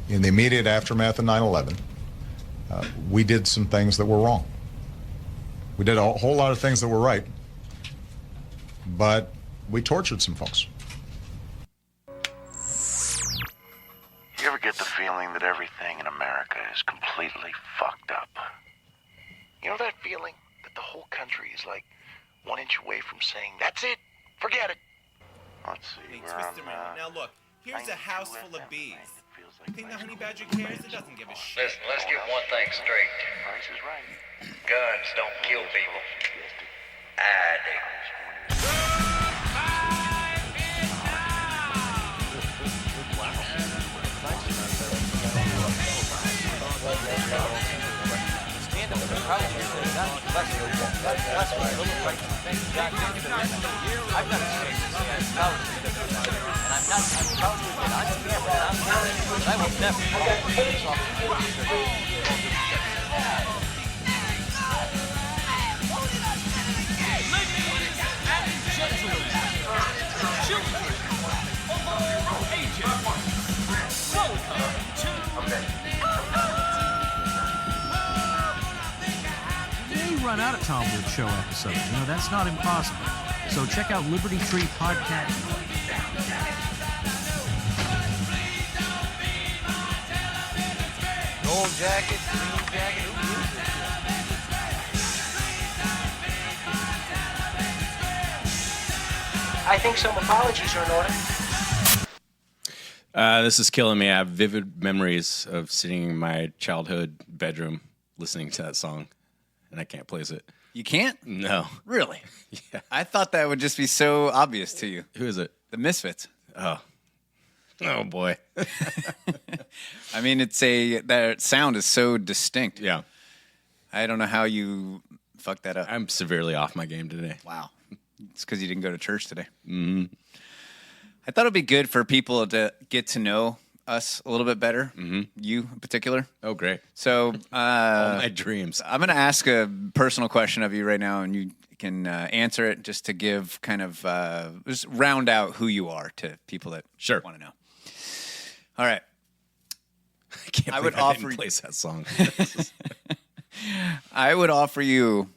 in the immediate aftermath of 9/11, we did some things that were wrong. We did a whole lot of things that were right, but we tortured some folks. You ever get the feeling that everything in America is completely fucked up? You know that feeling that the whole country is like 1 inch away from saying, that's it, forget it. Let's see, They twist around. Now look, here's a house full of bees. You think the honey badger cares? It doesn't give a shit. Listen, let's get one thing straight. Price is right. Guns don't kill people. I do. Run out of Tom Woods Show episodes. You know, that's not impossible. So check out Liberty Tree Podcast. Gold jacket, green jacket, I think some apologies are in order. This is killing me. I have vivid memories of sitting in my childhood bedroom listening to that song, and I can't place it. You can't? No. Really? Yeah. I thought that would just be so obvious to you. Who is it? The Misfits. Oh boy. I mean, that sound is so distinct. Yeah. I don't know how you fucked that up. I'm severely off my game today. Wow. It's because you didn't go to church today. Mm-hmm. I thought it'd be good for people to get to know us a little bit better. Mm-hmm. You in particular. Oh, great. So, all my dreams. I'm going to ask a personal question of you right now, and you can answer it just to give kind of just round out who you are to people that want to know. All right. I can't believe I didn't place that song. I would offer you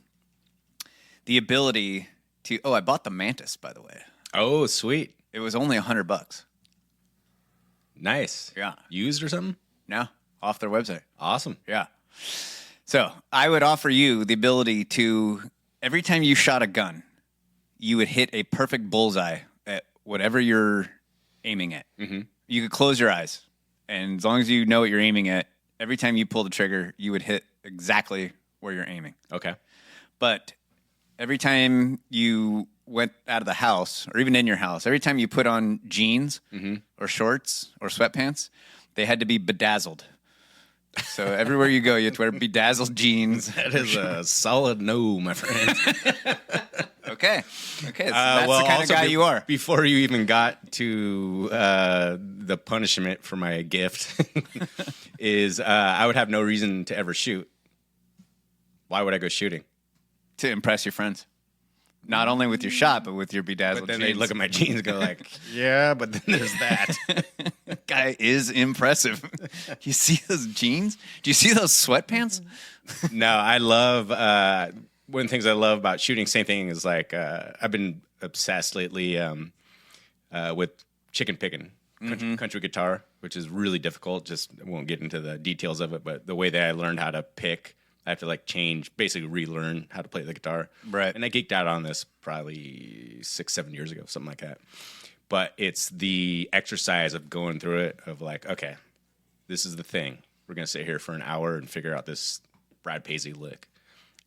the ability to. Oh, I bought the Mantis, by the way. Oh, sweet. It was only $100. Nice. Yeah. Used or something? No, off their website. Awesome. Yeah. So I would offer you the ability to, every time you shot a gun, you would hit a perfect bullseye at whatever you're aiming at. Mm-hmm. You could close your eyes, and as long as you know what you're aiming at, every time you pull the trigger, you would hit exactly where you're aiming. Okay. But every time you went out of the house, or even in your house, every time you put on jeans or shorts or sweatpants, they had to be bedazzled. So everywhere you go, you have to wear bedazzled jeans. That is a solid no, my friend. Okay. So that's the kind of guy you are. Before you even got to the punishment for my gift, is I would have no reason to ever shoot. Why would I go shooting? To impress your friends. Not only with your shot, but with your bedazzled But then jeans. they look at my jeans and go like, yeah, but then there's that. Guy is impressive. You see those jeans? Do you see those sweatpants? No, I love, one of the things I love about shooting, same thing is like, I've been obsessed lately with chicken picking, country guitar, which is really difficult. Just, I won't get into the details of it, but the way that I learned how to pick, I have to like change, basically relearn how to play the guitar. Right. And I geeked out on this probably 6-7 years ago, something like that. But it's the exercise of going through it of like, okay, this is the thing. We're going to sit here for an hour and figure out this Brad Paisley lick.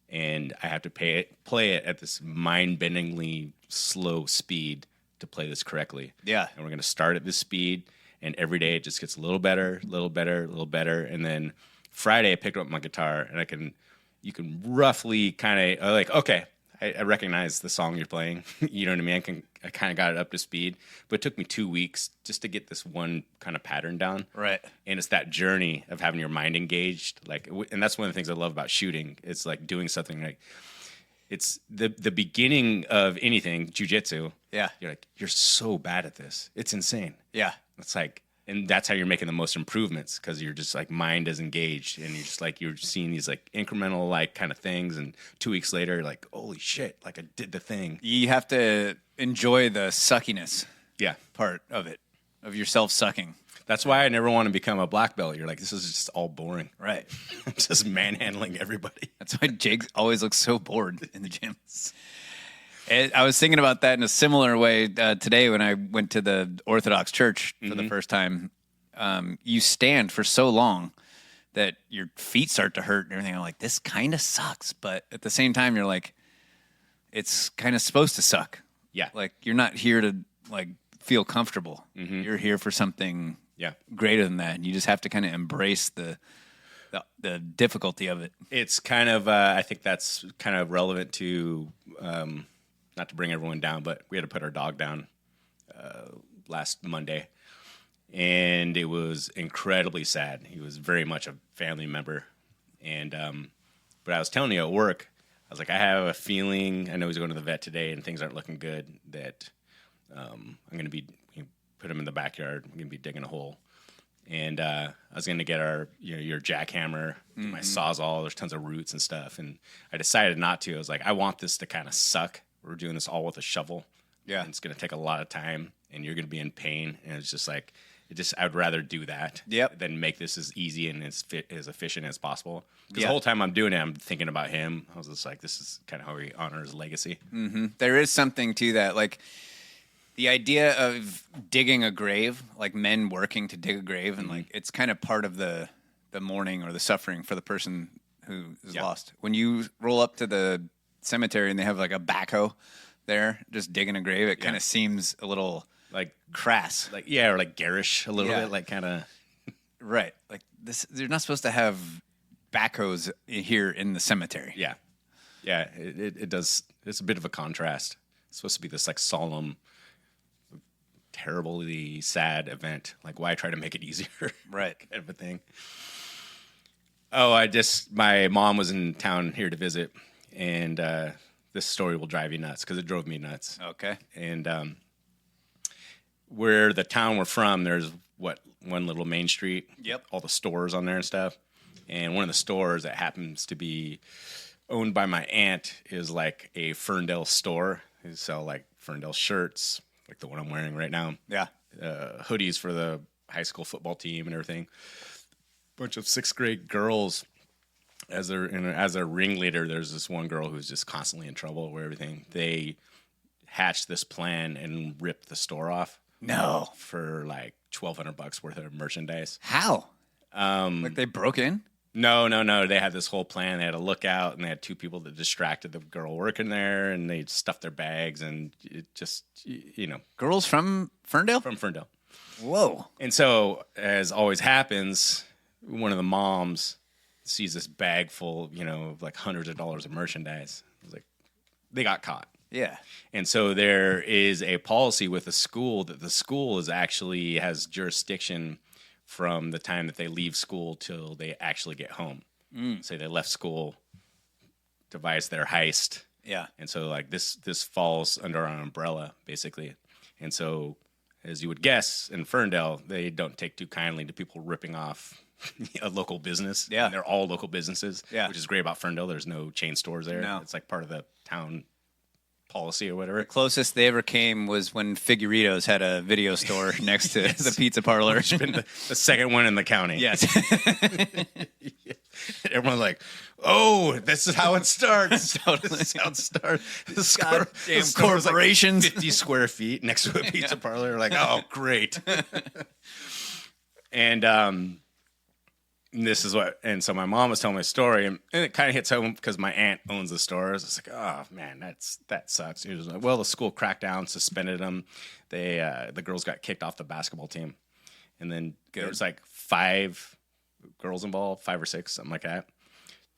And I have to play it at this mind-bendingly slow speed to play this correctly. Yeah. And we're going to start at this speed, and every day it just gets a little better, a little better, a little better. And then Friday I picked up my guitar, and you can roughly kind of like, okay, I recognize the song you're playing. You know what I mean? I kind of got it up to speed, but it took me 2 weeks just to get this one kind of pattern down. Right. And it's that journey of having your mind engaged. Like, and that's one of the things I love about shooting. It's like doing something like, it's the beginning of anything, jiu-jitsu. Yeah. You're like, you're so bad at this. It's insane. Yeah. It's like, And that's how you're making the most improvements, because you're just like mind is engaged, and you're just like you're seeing these like incremental like kind of things, and 2 weeks later, like holy shit, like I did the thing. You have to enjoy the suckiness Yeah, part of it, of yourself sucking. that's why I never want to become a black belt. You're like, this is just all boring. Right. Just manhandling everybody. That's why Jake always looks so bored in the gym. I was thinking about that in a similar way today when I went to the Orthodox Church for the first time. You stand for so long that your feet start to hurt and everything. I'm like, this kind of sucks. But at the same time, you're like, it's kind of supposed to suck. Yeah. Like, you're not here to like feel comfortable. You're here for something greater than that. And you just have to kind of embrace the difficulty of it. It's kind of, I think that's kind of relevant to, not to bring everyone down, but we had to put our dog down last Monday. And it was incredibly sad. He was very much a family member. And, but I was telling you at work, I was like, I have a feeling, I know he's going to the vet today and things aren't looking good, that I'm going to be, put him in the backyard, I'm going to be digging a hole. And I was going to get our, your jackhammer, my Sawzall. There's tons of roots and stuff. And I decided not to. I was like, I want this to kind of suck. We're doing this all with a shovel. Yeah. And it's going to take a lot of time, and you're going to be in pain. And it's just like, I'd rather do that than make this as easy and as efficient as possible. Because the whole time I'm doing it, I'm thinking about him. I was just like, this is kind of how we honor his legacy. There is something to that. Like, the idea of digging a grave, like men working to dig a grave, and like it's kind of part of the mourning or the suffering for the person who is lost. When you roll up to the cemetery and they have like a backhoe there just digging a grave, it kind of seems a little Like crass. like or like garish a little bit, like kind of right. Like this, you're not supposed to have backhoes here in the cemetery. Yeah. It does. It's a bit of a contrast. It's supposed to be this like solemn, terribly sad event. Like, why try to make it easier? Right. Kind of a thing. Oh, my mom was in town here to visit, and this story will drive you nuts because it drove me nuts. Okay. And where the town we're from, there's one little main street. Yep. All the stores on there and stuff. And one of the stores that happens to be owned by my aunt is like a Ferndale store. They sell like Ferndale shirts, like the one I'm wearing right now. Yeah. Hoodies for the high school football team and everything. Bunch of 6th grade girls. As their ringleader, there's this one girl who's just constantly in trouble with everything. They hatched this plan and ripped the store off. No. For like $1,200 worth of merchandise. How? Like they broke in? No. They had this whole plan. They had a lookout, and they had 2 people that distracted the girl working there, and they stuffed their bags, and it just, Girls from Ferndale? From Ferndale. Whoa. And so, as always happens, one of the moms sees this bag full, of like hundreds of dollars of merchandise. It was like, they got caught. Yeah. And so there is a policy with the school that the school has jurisdiction from the time that they leave school till they actually get home. Say they left school, devise their heist. Yeah. And so like this falls under our umbrella, basically. And so, as you would guess, in Ferndale, they don't take too kindly to people ripping off a local business. Yeah. And they're all local businesses, yeah. Which is great about Ferndale. There's no chain stores there. No. It's like part of the town policy or whatever. The closest they ever came was when Figuritos had a video store next to the pizza parlor. Which has been the second one in the county. Yes. Everyone's like, oh, this is how it starts. Totally. This is how it starts. Goddamn corporations. Like 50 square feet next to a pizza parlor. Like, oh, great. And this is and so my mom was telling me a story, and it kind of hits home because my aunt owns the stores. It's like, oh man, that sucks. It was like, well, the school cracked down, suspended them. The girls got kicked off the basketball team, and then there was like 5 girls involved, 5 or 6, something like that.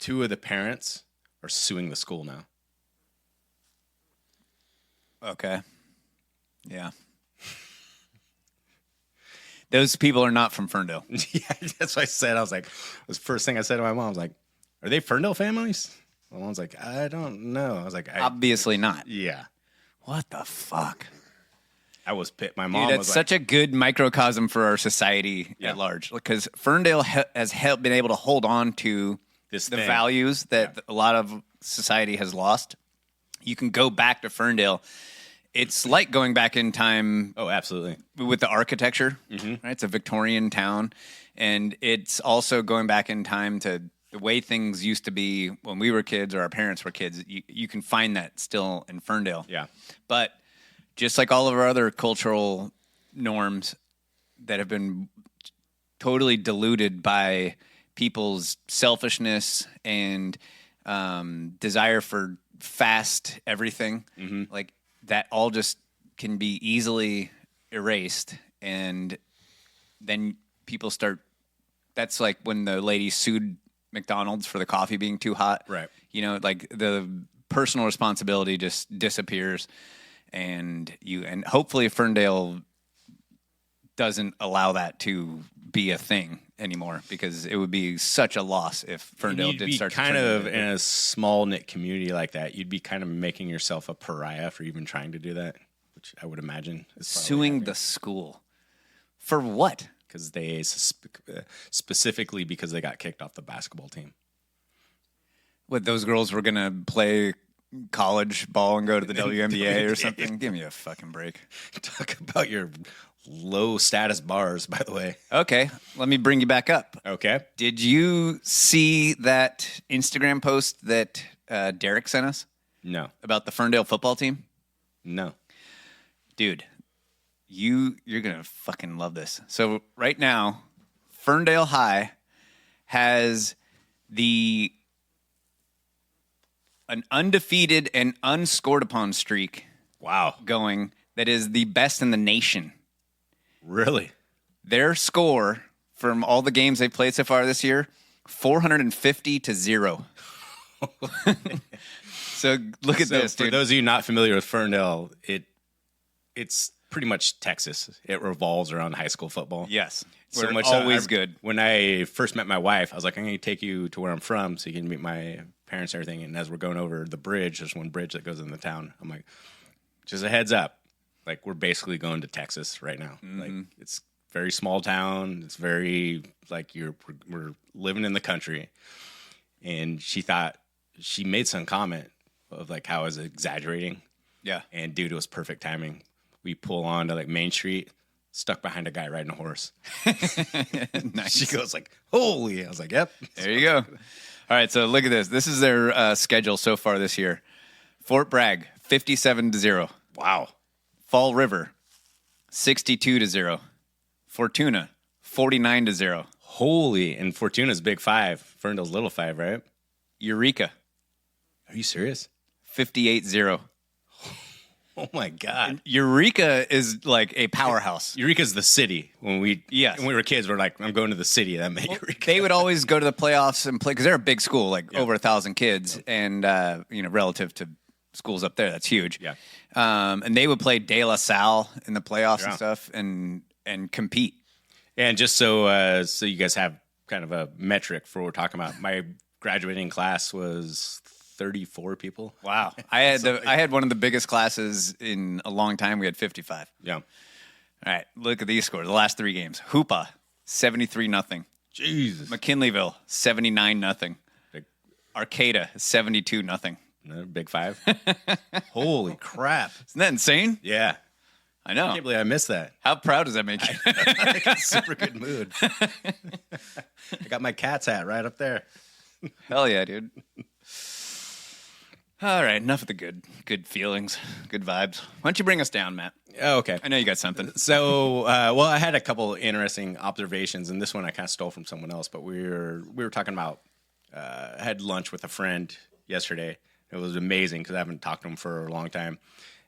2 of the parents are suing the school now. Okay. Yeah. Those people are not from Ferndale. Yeah, that's what I said. I was like, the first thing I said to my mom, I was like, are they Ferndale families? My mom's like, I don't know. I was like, obviously not. Yeah. What the fuck? I was pissed. My mom Dude, was that's such a good microcosm for our society at large, because Ferndale has been able to hold on to This the thing. values that a lot of society has lost. You can go back to Ferndale. It's like going back in time. Oh, absolutely. With the architecture, right? It's a Victorian town, and it's also going back in time to the way things used to be when we were kids or our parents were kids. You can find that still in Ferndale. Yeah. But just like all of our other cultural norms that have been totally diluted by people's selfishness and desire for fast everything, like that all just can be easily erased. And then people start, that's like when the lady sued McDonald's for the coffee being too hot. Right. You know, like the personal responsibility just disappears. And hopefully Ferndale doesn't allow that to be a thing anymore, because it would be such a loss if Ferndale You'd did be start to kind turn of into- in a small knit community like that. You'd be kind of making yourself a pariah for even trying to do that, which I would imagine is suing the school for what? because they specifically because they got kicked off the basketball team. What, those girls were gonna play college ball and go to the WNBA or something? Give me a fucking break. Talk about your low status bars, by the way. Okay, let me bring you back up. Okay. Did you see that Instagram post that Derek sent us No. about the Ferndale football team? No. Dude, you're gonna fucking love this. So right now, Ferndale High has an undefeated and unscored upon streak Wow. going that is the best in the nation. Really? Their score from all the games they've played so far this year, 450-0. So look at this, For dude. those of you not familiar with Ferndale, it's pretty much Texas. It revolves around high school football. Yes. So We're much always good. When I first met my wife, I was like, I'm going to take you to where I'm from so you can meet my parents and everything. And as we're going over the bridge, there's one bridge that goes in the town. I'm like, just a heads up. Like, we're basically going to Texas right now. Like, it's very small town. It's very, like, we're living in the country. And she made some comment of, like, how I was exaggerating. Yeah. And, dude, it was perfect timing. We pull on to, like, Main Street, stuck behind a guy riding a horse. Nice. She goes like, holy. I was like, yep. There you go. All right, so look at this. This is their schedule so far this year. Fort Bragg, 57-0. Wow. Fall River, 62-0. Fortuna, 49-0. Holy. And Fortuna's big 5. Ferndale's little 5, right? Eureka, Are you serious? 58-0. Oh, my God. Eureka is like a powerhouse. Eureka's the city. When we Yes. when we were kids, we're like, I'm going to the city. That made Eureka. They would always go to the playoffs and play, because they're a big school, like over 1,000 kids, and relative to schools up there, that's huge. Yeah. And they would play De La Salle in the playoffs Yeah. and stuff, and compete. And just so you guys have kind of a metric for what we're talking about, my graduating class was 34 people. Wow. I had one of the biggest classes in a long time. We had 55. Yeah. All right, look at these scores. The last 3 games. Hoopa, 73-0. Jesus. McKinleyville, 79-0. Big- Arcata, 72-0. Another big 5. Holy crap. Isn't that insane? Yeah. I know. I can't believe I missed that. How proud does that make you? Super good mood. I got my cat's hat right up there. Hell yeah, dude. All right, enough of the good feelings, good vibes. Why don't you bring us down, Matt? Oh, okay. I know you got something. So, I had a couple interesting observations, and this one I kind of stole from someone else. But we were talking about. I had lunch with a friend yesterday. It was amazing because I haven't talked to him for a long time,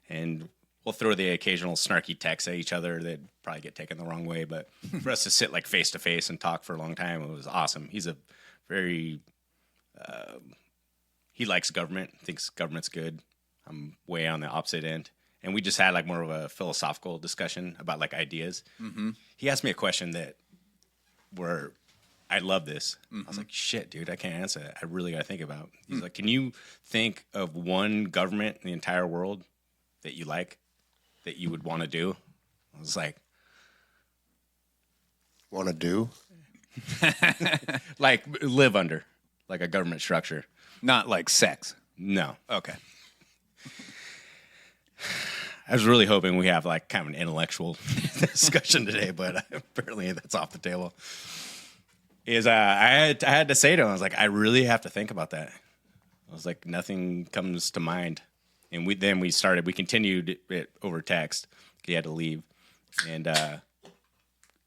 and we'll throw the occasional snarky text at each other that probably get taken the wrong way. But for us to sit like face to face and talk for a long time, it was awesome. He's a very he likes government, thinks government's good. I'm way on the opposite end. And we just had like more of a philosophical discussion about like ideas. Mm-hmm. He asked me a question where I love this. I was like, shit, dude, I can't answer that. I really got to think about. He's like, can you think of one government in the entire world that you like, that you would want to do? I was like, Want to do? like live under like a government structure. Not like sex. No. Okay. I was really hoping we have like kind of an intellectual discussion today, but apparently that's off the table. I had to say to him, I was like, I really have to think about that. I was like, nothing comes to mind. And we continued it over text. He had to leave. And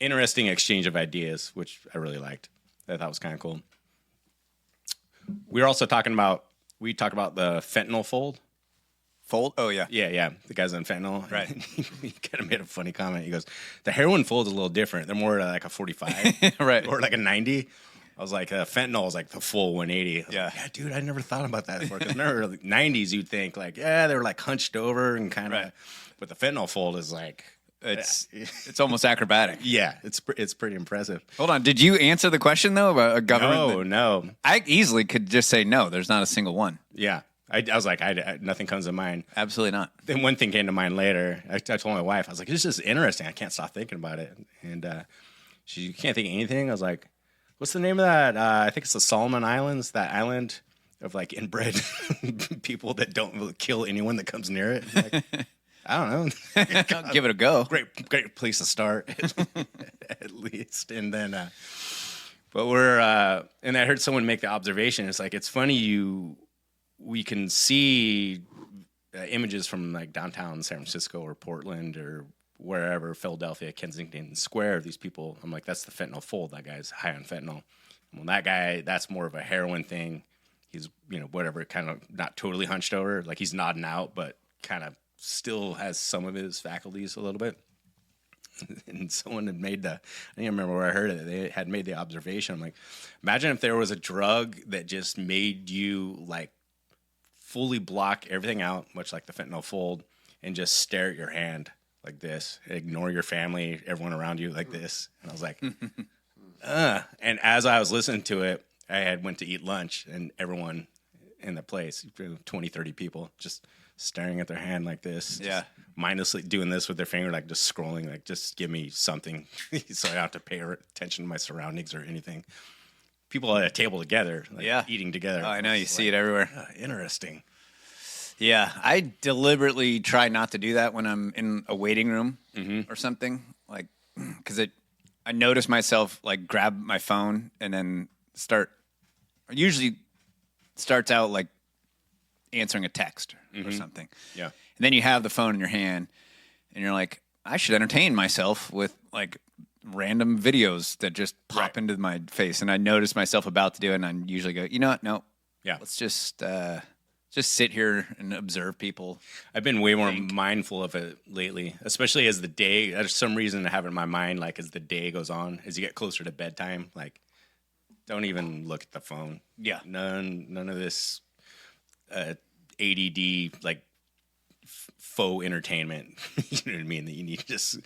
interesting exchange of ideas, which I really liked. I thought was kind of cool. We were also talked about the fentanyl fold. Fold? Oh, yeah. Yeah. The guys on fentanyl. Right. He kind of made a funny comment. He goes, the heroin fold is a little different. They're more like a 45. Right. Or like a 90. I was like, fentanyl is like the full 180. Yeah. Like, yeah, dude, I never thought about that before. Because remember, like, 90s, you'd think like, yeah, they were like hunched over and kind of. Right. But the fentanyl fold is like. It's almost acrobatic. Yeah, it's pretty impressive. Hold on. Did you answer the question, though, about a government? No. I easily could just say no. There's not a single one. Yeah. I was like, nothing comes to mind. Absolutely not. Then one thing came to mind later. I told my wife, I was like, this is interesting. I can't stop thinking about it. And she can't think of anything. I was like, what's the name of that? I think it's the Solomon Islands, that island of like inbred people that don't kill anyone that comes near it. Like, I don't know. I'll give it a go. Great place to start, at least. And then, and I heard someone make the observation. It's like, it's funny we can see images from like downtown San Francisco or Portland or wherever, Philadelphia, Kensington Square, these people. I'm like, that's the fentanyl fold. That guy's high on fentanyl. Well, that guy, that's more of a heroin thing. He's, whatever, kind of not totally hunched over. Like he's nodding out, but kind of still has some of his faculties a little bit. And someone had I don't even remember where I heard it. They had made the observation. I'm like, imagine if there was a drug that just made you like fully block everything out, much like the fentanyl fold, and just stare at your hand like this, ignore your family, everyone around you like this. And I was like, And as I was listening to it, I had went to eat lunch, and everyone in the place, 20, 30 people, just staring at their hand like this. Yeah. Mindlessly doing this with their finger, like just scrolling, like just give me something so I don't have to pay attention to my surroundings or anything. People at a table together, like eating together. Oh, I know. You see it everywhere. Interesting. Yeah. I deliberately try not to do that when I'm in a waiting room or something. Like, because I notice myself like grab my phone and then usually starts out like answering a text or something. Yeah. And then you have the phone in your hand and you're like, I should entertain myself with like random videos that just pop into my face. And I notice myself about to do it, and I usually go, you know what? No. Yeah. Let's just sit here and observe people. I've been way more mindful of it lately, especially as the day, there's some reason to have it in my mind, like as the day goes on, as you get closer to bedtime, like don't even look at the phone. Yeah. None of this ADD, like faux entertainment, you know what I mean? That you need just,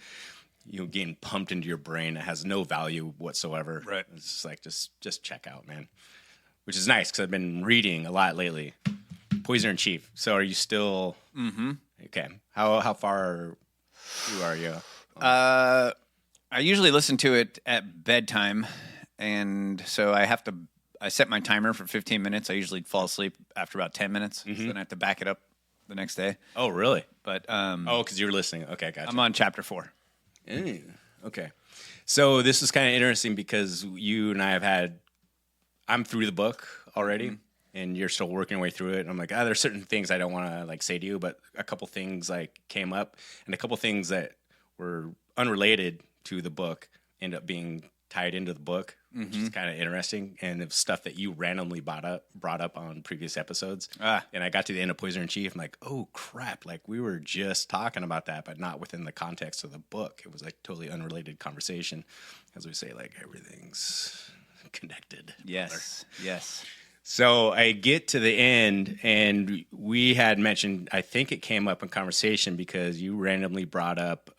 getting pumped into your brain that has no value whatsoever. Right. It's just like, just check out, man. Which is nice because I've been reading a lot lately. Poisoner in Chief. So are you still? Mm-hmm. Okay. How far through are you? I usually listen to it at bedtime, and so I set my timer for 15 minutes. I usually fall asleep after about 10 minutes, so then I have to back it up the next day. Oh, really? But because you're listening. Okay, gotcha. I'm on chapter 4. Okay. So this is kind of interesting because you and I I'm through the book already, and you're still working your way through it. And I'm like, there's certain things I don't want to like say to you, but a couple things like came up, and a couple things that were unrelated to the book end up being tied into the book, which is kind of interesting, and it's stuff that you randomly brought up on previous episodes. And I got to the end of Poisoner in Chief, I'm like, oh crap, like we were just talking about that, but not within the context of the book. It was like totally unrelated conversation. As we say, like everything's connected. Yes. So I get to the end, and we had mentioned, I think it came up in conversation because you randomly brought up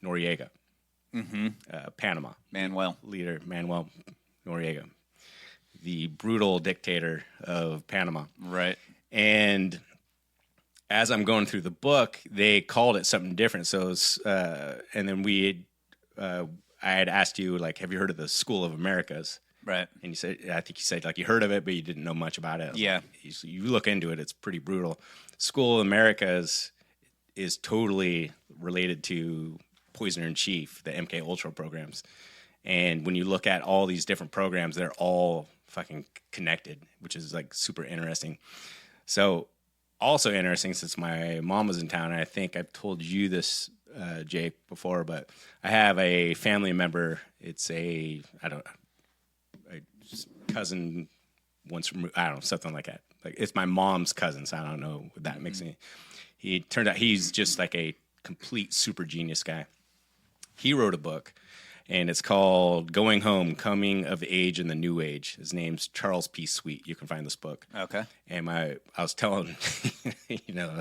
Noriega. Panama. Manuel Noriega, the brutal dictator of Panama. Right. And as I'm going through the book, they called it something different. So, and then I had asked you, like, have you heard of the School of Americas? Right. And I think you said, like, you heard of it, but you didn't know much about it. Yeah. Like, you look into it, it's pretty brutal. School of Americas is totally related to Poisoner in Chief, the MK Ultra programs. And when you look at all these different programs, they're all fucking connected, which is like super interesting. So also interesting, since my mom was in town, and I think I've told you this, Jake, before, but I have a family member. It's a cousin once removed, I don't know, something like that. Like, it's my mom's cousin, so I don't know what that makes me. He turned out he's just like a complete super genius guy. He wrote a book, and it's called Going Home, Coming of Age in the New Age. His name's Charles P. Sweet. You can find this book. Okay. And I was telling,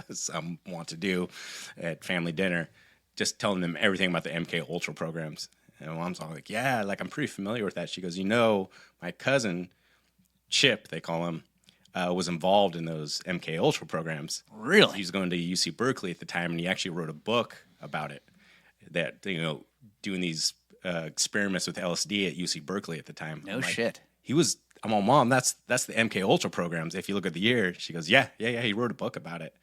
as I want to do at family dinner, just telling them everything about the MK Ultra programs. And my mom's all like, yeah, like, I'm pretty familiar with that. She goes, my cousin, Chip, they call him, was involved in those MK Ultra programs. Really? He was going to UC Berkeley at the time, and he actually wrote a book about it. That, doing these experiments with LSD at UC Berkeley at the time. No shit. I'm all, Mom, that's the MK Ultra programs. If you look at the year, she goes, yeah. He wrote a book about it.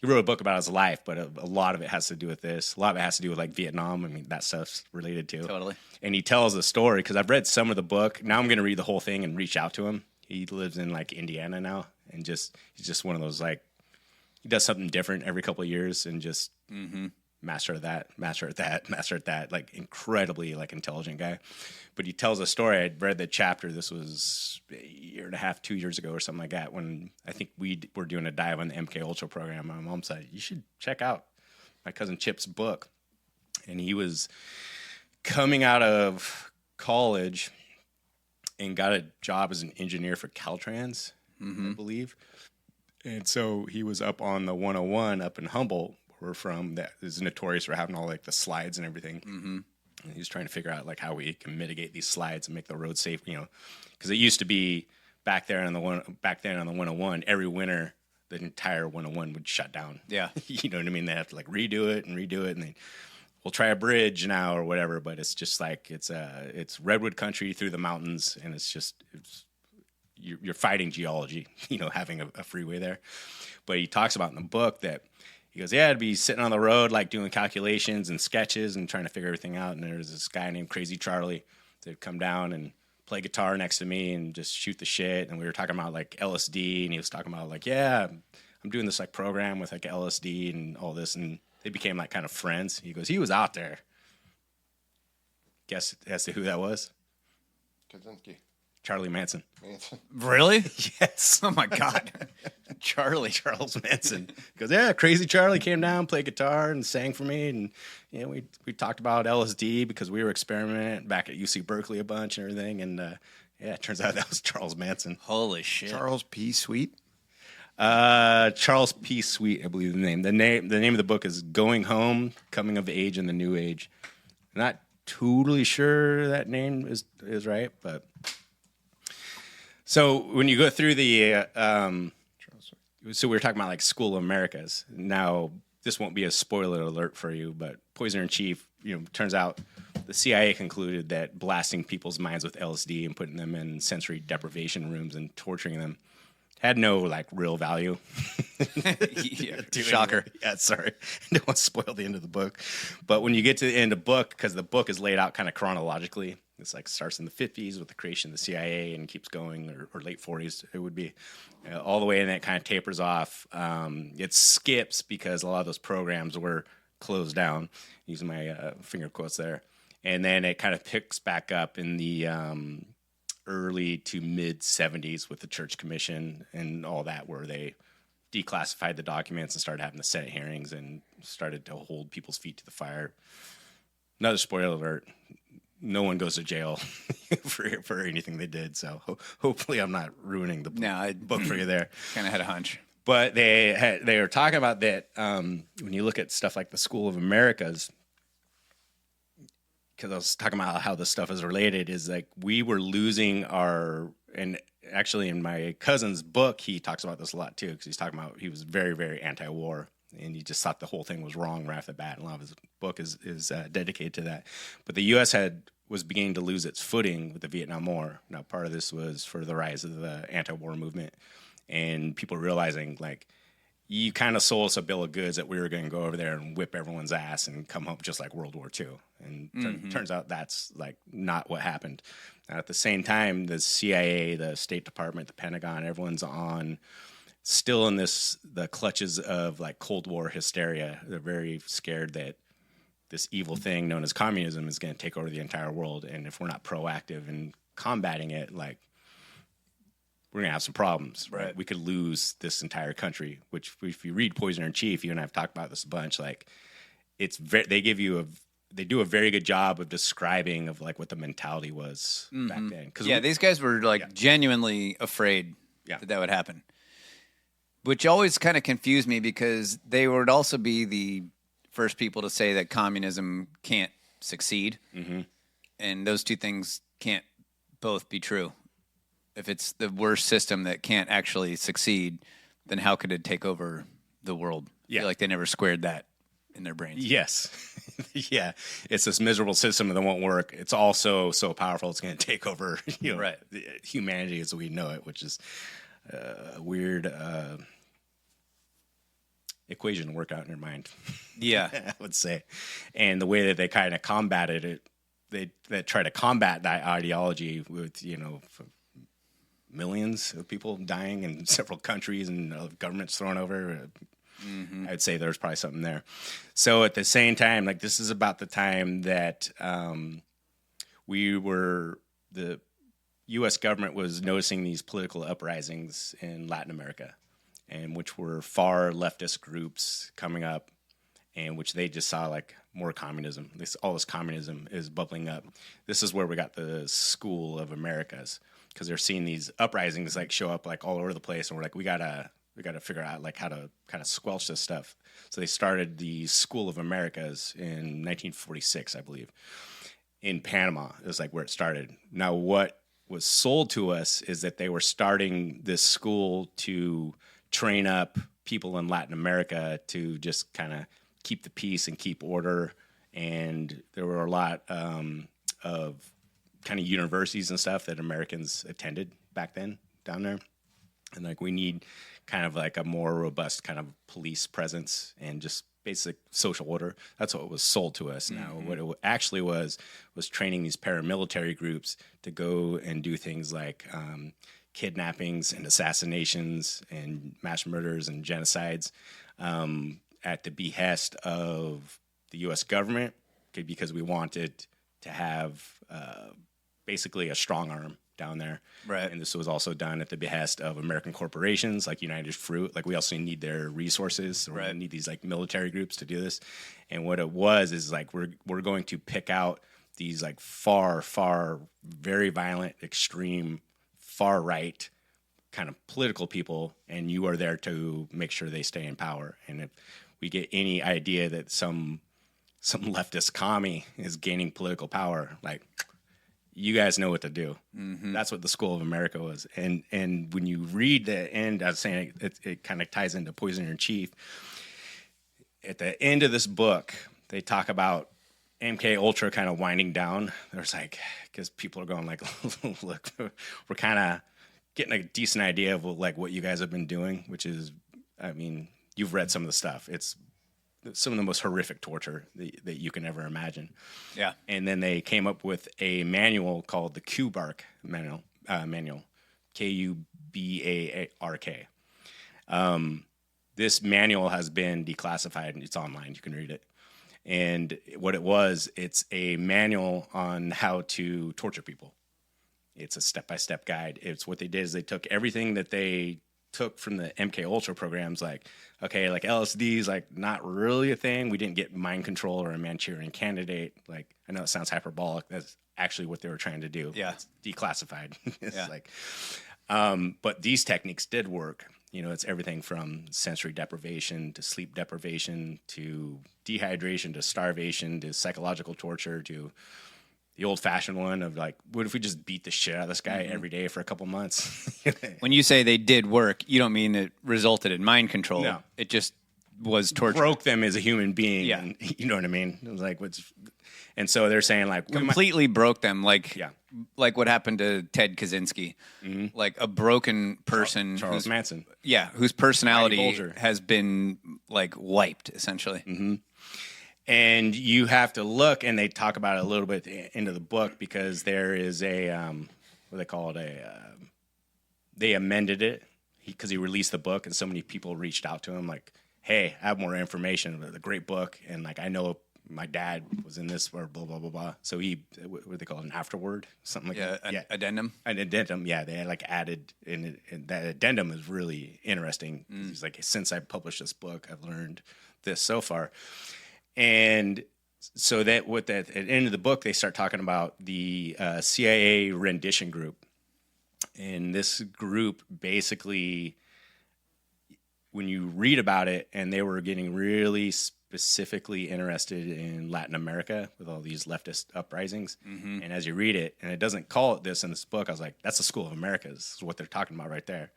He wrote a book about his life, but a lot of it has to do with this. A lot of it has to do with, like, Vietnam. I mean, that stuff's related to. Totally. And he tells a story, because I've read some of the book. Now I'm going to read the whole thing and reach out to him. He lives in, like, Indiana now, and he's just one of those, like, he does something different every couple of years, and just master at that, like, incredibly, like, intelligent guy. But he tells a story. I'd read the chapter. This was a year and a half, 2 years ago or something like that, when I think we were doing a dive on the MK Ultra program. My mom said, you should check out my cousin Chip's book. And he was coming out of college and got a job as an engineer for Caltrans, I believe. And so he was up on the 101 up in Humboldt, where we're from, that is notorious for having all, like, the slides and everything. Mm-hmm. And he was trying to figure out, like, how we can mitigate these slides and make the road safe, because it used to be back then on the 101, every winter the entire 101 would shut down. Yeah. You know what I mean? They have to, like, redo it, and then we'll try a bridge now or whatever, but it's just like it's redwood country through the mountains, and you're fighting geology, having a freeway there. But he talks about in the book that he goes, yeah, I'd be sitting on the road, like, doing calculations and sketches and trying to figure everything out. And there's this guy named Crazy Charlie that'd come down and play guitar next to me and just shoot the shit. And we were talking about, like, LSD, and he was talking about, like, yeah, I'm doing this, like, program with, like, LSD and all this. And they became, like, kind of friends. He goes, he was out there. Guess as to who that was? Kaczynski. Charlie Manson. Really? Yes. Oh my God. Charles Manson. Goes, yeah, Crazy Charlie came down, played guitar, and sang for me. And we talked about LSD because we were experimenting back at UC Berkeley a bunch and everything. And it turns out that was Charles Manson. Holy shit. Charles P. Sweet. Charles P. Sweet, I believe the name. The name of the book is Going Home, Coming of Age in the New Age. I'm not totally sure that name is right, but. So when you go through the, so we were talking about, like, School of Americas. Now, this won't be a spoiler alert for you, but Poisoner in Chief, turns out the CIA concluded that blasting people's minds with LSD and putting them in sensory deprivation rooms and torturing them had no, like, real value. Yeah, shocker. Yeah, sorry. I don't want to spoil the end of the book. But when you get to the end of the book, because the book is laid out kind of chronologically, it's like starts in the 50s with the creation of the CIA and keeps going, or late 40s it would be, all the way, and it kind of tapers off. It skips because a lot of those programs were closed down, using my finger quotes there. And then it kind of picks back up in the early to mid 70s with the Church Commission and all that, where they declassified the documents and started having the Senate hearings and started to hold people's feet to the fire. Another spoiler alert. No one goes to jail for anything they did. So hopefully I'm not ruining the book for you there. Kind of had a hunch. But they were talking about that when you look at stuff like the School of Americas, because I was talking about how this stuff is related, is like we were losing our, and actually in my cousin's book, he talks about this a lot too, because he's talking about he was very, very anti-war, and he just thought the whole thing was wrong right off the bat. And a lot of his book is dedicated to that. But the U.S. was beginning to lose its footing with the Vietnam War. Now, part of this was for the rise of the anti-war movement, and people realizing like, you kind of sold us a bill of goods that we were going to go over there and whip everyone's ass and come home just like World War II. And turns out that's like not what happened. At the same time, the CIA, the State Department, the Pentagon, everyone's still in the clutches of like Cold War hysteria. They're very scared that this evil thing known as communism is going to take over the entire world. And if we're not proactive in combating it, like, we're going to have some problems, right? We could lose this entire country, which if you read Poisoner in Chief, you and I have talked about this a bunch, like they do a very good job of describing of like what the mentality was back then. These guys were like genuinely afraid that would happen, which always kind of confused me because they would also be the first people to say that communism can't succeed. And those two things can't both be true. If it's the worst system that can't actually succeed, then how could it take over the world? I feel like they never squared that in their brains. Yes. Yeah. It's this miserable system that won't work. It's also so powerful it's going to take over humanity as we know it, which is a weird equation to work out in your mind. Yeah. I would say. And the way that they kind of combated it, they try to combat that ideology with, millions of people dying in several countries and governments thrown over. I'd say there's probably something there. So at the same time, like this is about the time that the U.S. government was noticing these political uprisings in Latin America, and which were far leftist groups coming up, and which they just saw like more communism. All this communism is bubbling up. This is where we got the School of Americas, because they're seeing these uprisings like show up like all over the place, and we're like, we gotta figure out like how to kind of squelch this stuff. So they started the School of Americas in 1946, I believe, in Panama. It was like where it started. Now, what was sold to us is that they were starting this school to train up people in Latin America to just kind of keep the peace and keep order. And there were a lot of kind of universities and stuff that Americans attended back then down there. And like, we need kind of like a more robust kind of police presence and just basic social order. That's what was sold to us. Now, what it actually was training these paramilitary groups to go and do things like kidnappings and assassinations and mass murders and genocides at the behest of the U.S. government, because we wanted to have basically a strong arm down there. Right. And this was also done at the behest of American corporations like United Fruit. Like, we also need their resources. So we need these like military groups to do this. And what it was is like, we're going to pick out these like far, very violent, extreme, far right kind of political people, and you are there to make sure they stay in power. And if we get any idea that some leftist commie is gaining political power, like, you guys know what to do. That's what the School of America was. And when you read the end, I was saying it kind of ties into Poisoner in Chief. At the end of this book, they talk about MK Ultra kind of winding down. There's like, because people are going like, look, we're kind of getting a decent idea of like what you guys have been doing, which is, I mean, you've read some of the stuff. It's some of the most horrific torture that you can ever imagine. Yeah. And then they came up with a manual called the Kubark manual, Kubark. This manual has been declassified and it's online. You can read it. And what it was, it's a manual on how to torture people. It's a step-by-step guide. It's what they did is they took everything that they took from the MK Ultra programs, like, okay, like LSD is like not really a thing. We didn't get mind control or a Manchurian candidate. Like, I know it sounds hyperbolic. That's actually what they were trying to do. Yeah. It's declassified. It's Yeah. like, but these techniques did work. You know, it's everything from sensory deprivation to sleep deprivation to dehydration to starvation to psychological torture to the old-fashioned one of like, what if we just beat the shit out of this guy every day for a couple months? When you say they did work, you don't mean it resulted in mind control. No. It just was torture. Broke them as a human being. Yeah. And, you know what I mean? It was like, and so they're saying like, Completely broke them, like Yeah. like what happened to Ted Kaczynski, like a broken person, Charles whose- Manson. yeah, whose personality Bulger. has been like wiped essentially. And you have to look, and they talk about it a little bit at the end of the book, because there is a, what do they call it? They amended it because he released the book, and so many people reached out to him like, hey, I have more information. It's a great book. And like, I know my dad was in this, or blah, blah, blah, blah. So he, what do they call it? An afterword? Something like that. An addendum. An addendum, yeah. They had like added in it, and that addendum is really interesting. He's like, since I published this book, I've learned this so far. And so that at the end of the book, they start talking about the CIA rendition group. And this group basically, when you read about it, and they were getting really specifically interested in Latin America with all these leftist uprisings. And as you read it, and it doesn't call it this in this book, I was like, that's the School of Americas. This is what they're talking about right there.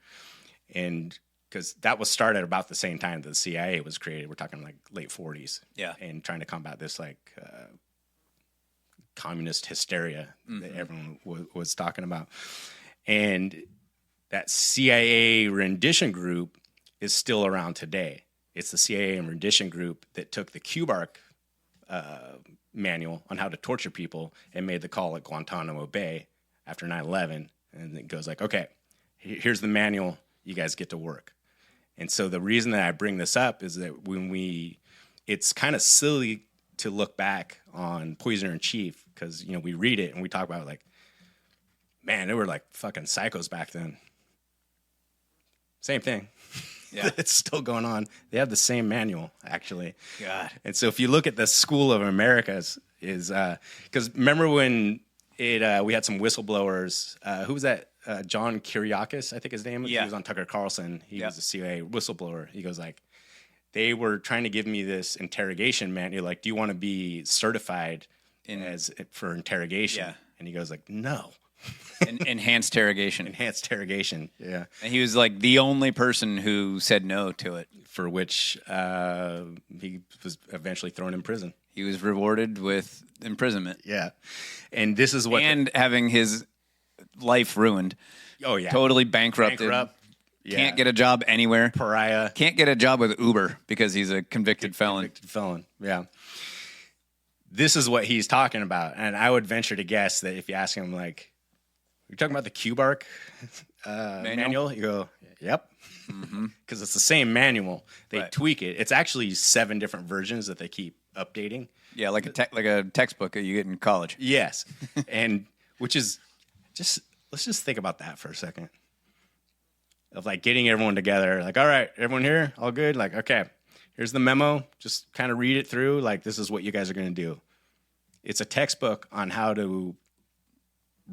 And because that was started about the same time that the CIA was created. We're talking like late 40s. Yeah. And trying to combat this like communist hysteria that everyone was talking about. And that CIA rendition group is still around today. It's the CIA rendition group that took the QBARC manual on how to torture people and made the call at Guantanamo Bay after 9/11. And it goes like, okay, here's the manual. You guys get to work. And so the reason that I bring this up is that it's kind of silly to look back on Poisoner in Chief, because, you know, we read it and we talk about like, man, they were like fucking psychos back then. Same thing. Yeah. It's still going on. They have the same manual, actually. God. And so if you look at the School of Americas, is because remember when we had some whistleblowers. Who was that? John Kiriakis, I think his name was. Yeah. He was on Tucker Carlson. He was a CIA whistleblower. He goes like, they were trying to give me this interrogation manual. Like, do you want to be certified for interrogation? Yeah. And he goes like, no. Enhanced interrogation. Enhanced interrogation. Yeah. And he was like the only person who said no to it. For which he was eventually thrown in prison. He was rewarded with imprisonment. Yeah. And this is what... And having his life ruined. Oh, yeah. Totally bankrupted. Yeah. Can't get a job anywhere. Pariah. Can't get a job with Uber because he's a convicted felon. Convicted felon, yeah. This is what he's talking about. And I would venture to guess that if you ask him, like, you're talking about the QBARC manual? You go, yep. Because it's the same manual. They tweak it. It's actually 7 different versions that they keep updating. Yeah, like a textbook that you get in college. Yes. And which is just, let's just think about that for a second. Of like getting everyone together, like, all right, everyone here, all good? Like, okay, here's the memo. Just kind of read it through. Like, this is what you guys are going to do. It's a textbook on how to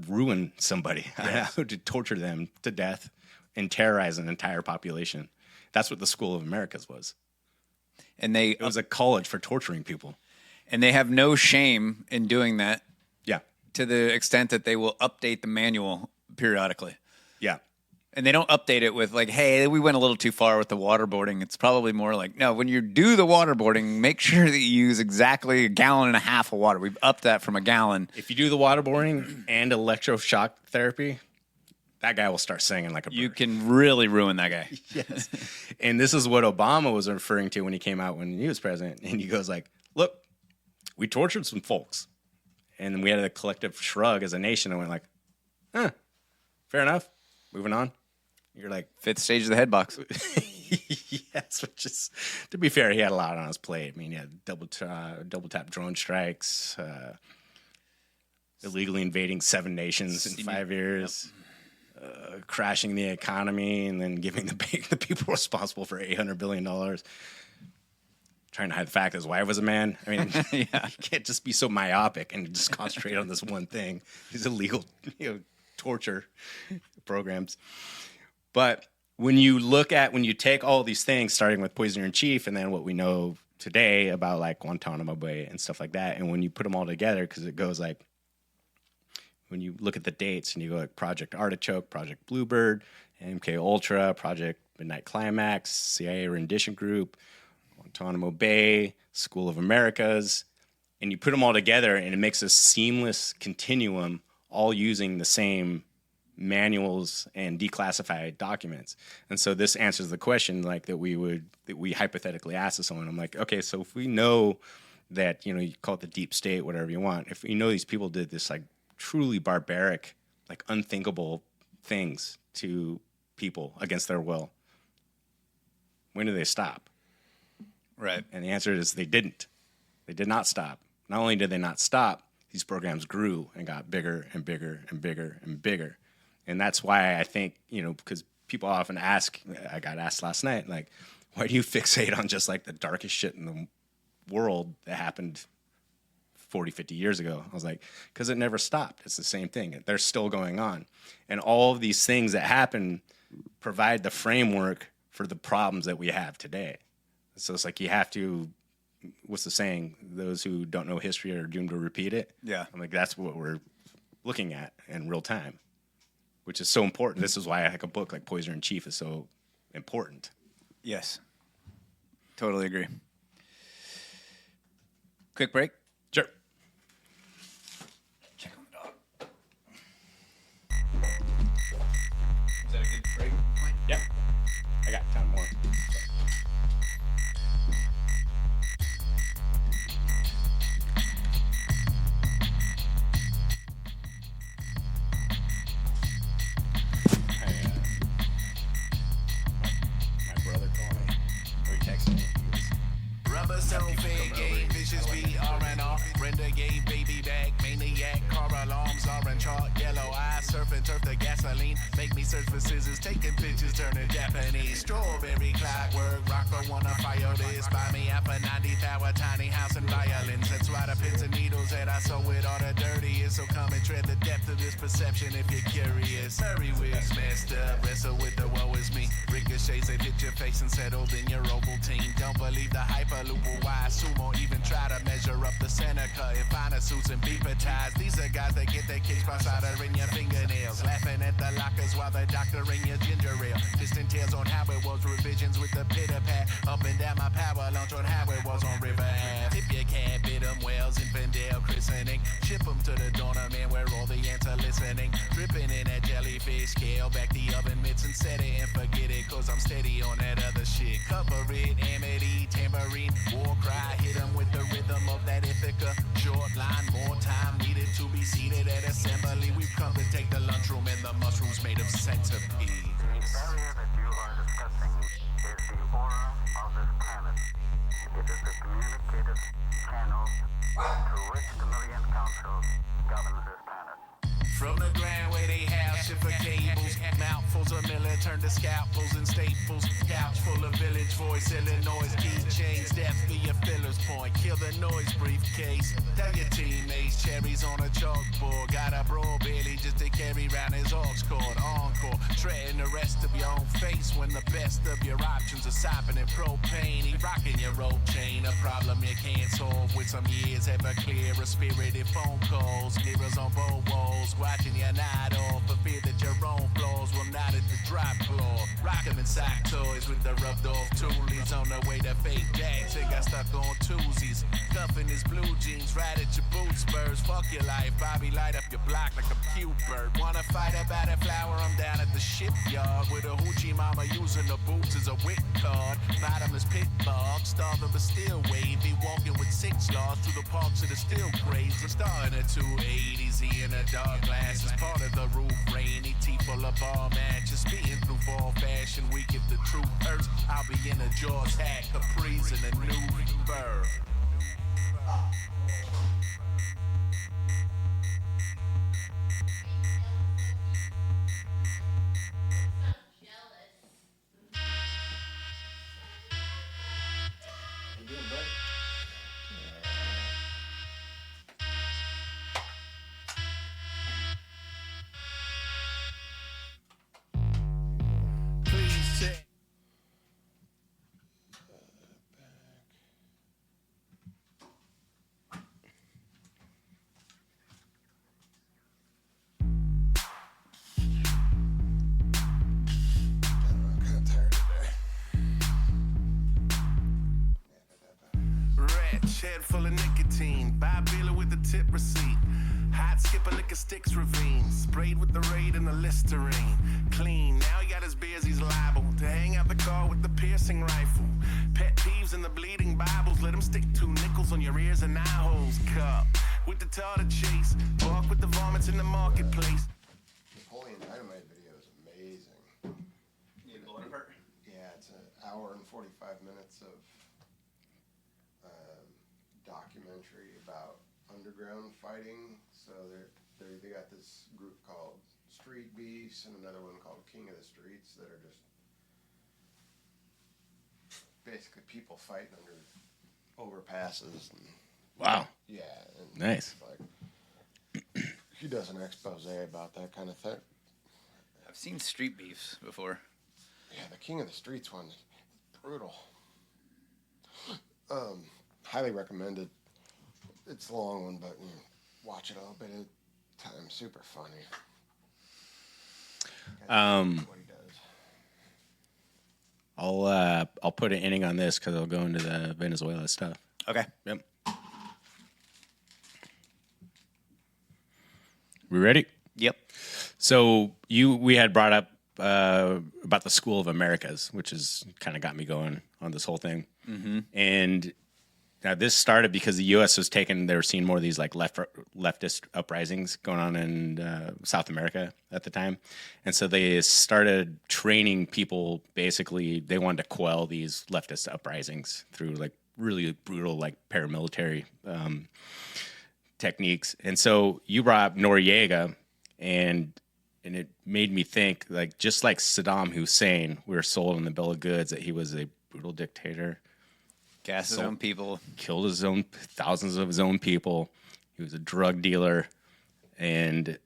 ruin somebody, how to torture them to death and terrorize an entire population. That's what the School of Americas was. And it was a college for torturing people. And they have no shame in doing that. Yeah. To the extent that they will update the manual periodically. Yeah. And they don't update it with like, hey, we went a little too far with the waterboarding. It's probably more like, no, when you do the waterboarding, make sure that you use exactly 1.5 gallons of water. We've upped that from 1 gallon. If you do the waterboarding and electroshock therapy, that guy will start singing like a bird. You can really ruin that guy. Yes. And this is what Obama was referring to when he came out when he was president. And he goes like, look, we tortured some folks. And then we had a collective shrug as a nation and went like, fair enough. Moving on. You're like, 5th stage of the head box. yes, which is, to be fair, he had a lot on his plate. I mean, he had double tap drone strikes, illegally invading 7 nations in 5 years, crashing the economy, and then giving the people responsible for $800 billion. Trying to hide the fact that his wife was a man. I mean, you can't just be so myopic and just concentrate on this one thing. These illegal, torture programs. But when you take all these things, starting with Poisoner in Chief, and then what we know today about like Guantanamo Bay and stuff like that, and when you put them all together, because it goes like, when you look at the dates and you go like Project Artichoke, Project Bluebird, MK Ultra, Project Midnight Climax, CIA Rendition Group, Guantanamo Bay, School of Americas, and you put them all together and it makes a seamless continuum, all using the same manuals and declassified documents. And so this answers the question like that we hypothetically ask to someone. I'm like, okay, so if we know that, you call it the deep state, whatever you want, if we know these people did this like truly barbaric, like unthinkable things to people against their will, when do they stop? Right. And the answer is they didn't. They did not stop. Not only did they not stop, these programs grew and got bigger and bigger and bigger and bigger. And that's why I think, because people often ask, I got asked last night, like, why do you fixate on just like the darkest shit in the world that happened 40, 50 years ago? I was like, because it never stopped. It's the same thing. They're still going on. And all of these things that happen provide the framework for the problems that we have today. So it's like you have to, what's the saying? Those who don't know history are doomed to repeat it. Yeah. I'm like, that's what we're looking at in real time, which is so important. This is why I think a book like Poisoner in Chief is so important. Yes. Totally agree. Quick break. Sure. Check on the dog. Is that a good break? Yeah. I got time more. My brother called me. Or he texted me. Rubber so fake, vicious BRNR, renegade, baby back, maniac, car alarms are in chart, yellow eyes, surf and turf the gasoline, make me search for scissors, taking pictures, turning Japanese, strawberry clockwork, rocker wanna fire this, buy me up a 90th tiny house and violins, that's why the pins and needles that I sew with all the dirtiest, so come and tread the depth of this perception if you're curious, hurry wigs messed up, wrestle with the woe is me, ricochets that hit your face and settled in your Ovaltine, don't believe the hyperloop or why sumo even try to measure up the Seneca in finer suits and beeper ties. These are guys that get their kicks by soldering your fingernails, laughing at the lockers while they're doctoring your ginger ale. Distant tales on how it was, revisions with the pitter pat, up and down my power launch on how it was on River Ave. If you can't bid them wells, Infidel christening, ship them to the donor man where all the ants are listening, dripping in that jellyfish scale, back the oven mitts and set it and forget it, cause I'm steady on that other shit. Cover it, amity, tambourine, war cry, hit them with the rhythm of that Ithaca. Short line, more time needed to be seated at assembly. We've come to take the lunchroom and the mushrooms made of centipede. The barrier that you are discussing is the aura of this planet. It is the communicative channel through which the Million Council governs this planet. From the ground where they house shit for cables, mouthfuls of millet turned to scalpels and staples, couch full of village voice, Illinois keychains, death be a filler's point, kill the noise briefcase, tell your teammates cherries on a chalkboard, got a broad belly just to carry round his aux cord, encore, treading the rest of your own face when the best of your options are sopping in propane, he rocking your rope chain, a problem you can't solve with some years, ever clearer spirited phone calls, mirrors on both walls, watching you nod off for fear that your own flaws will not at the drop floor. Rock 'em in sock toys with the rubbed off toolies on the way to fake jacks. They got stuck on twosies. Stuffing his blue jeans right at your boot spurs. Fuck your life, Bobby, light up your block like a cute bird. Wanna fight about a flower? I'm down at the shipyard with a hoochie mama using the boots as a whip card. Bottomless pit bog, starving but still wavy. Walking with 6 laws through the parks of the still crazy. Starting at 280s, in a dark glasses, part of the roof, rainy teeth full of bar matches, speeding through fall fashion week. If the truth hurts, I'll be in a Jaws hat, capris and a new fur. head full of nicotine. Buy beer with the tip receipt. Hot skip a liquor sticks ravine. Sprayed with the Raid and the Listerine. Clean, now he got his beers, he's liable to hang out the car with the piercing rifle. Pet peeves and the bleeding Bibles. Let him stick 2 nickels on your ears and eye holes. Cup with the tartar chase. Walk with the vomits in the marketplace. Napoleon Dynamite video is amazing. You blow it apart? Yeah, it's an hour and 45 minutes of documentary about underground fighting. So they got this group called Street Beasts and another one called King of the Streets that are just basically people fighting under overpasses. And, Wow. yeah. And Nice. Like, he does an expose about that kind of thing. I've seen Street Beefs before. Yeah, the King of the Streets one is brutal. Highly recommended. It's a long one, but watch it a little bit at a time. Super funny. What he does. I'll put an ending on this because I'll go into the Venezuela stuff. Okay. Yep. We ready? Yep. So we had brought up about the School of Americas, which has kind of got me going on this whole thing. Mm-hmm. And now this started because the U.S. was they were seeing more of these like leftist uprisings going on in South America at the time. And so they started training people. Basically, they wanted to quell these leftist uprisings through like really brutal like paramilitary techniques. And so you brought up Noriega, and it made me think, like, just like Saddam Hussein, we were sold on the bill of goods that he was a brutal dictator. Gassed his own people. Killed thousands of his own people. He was a drug dealer and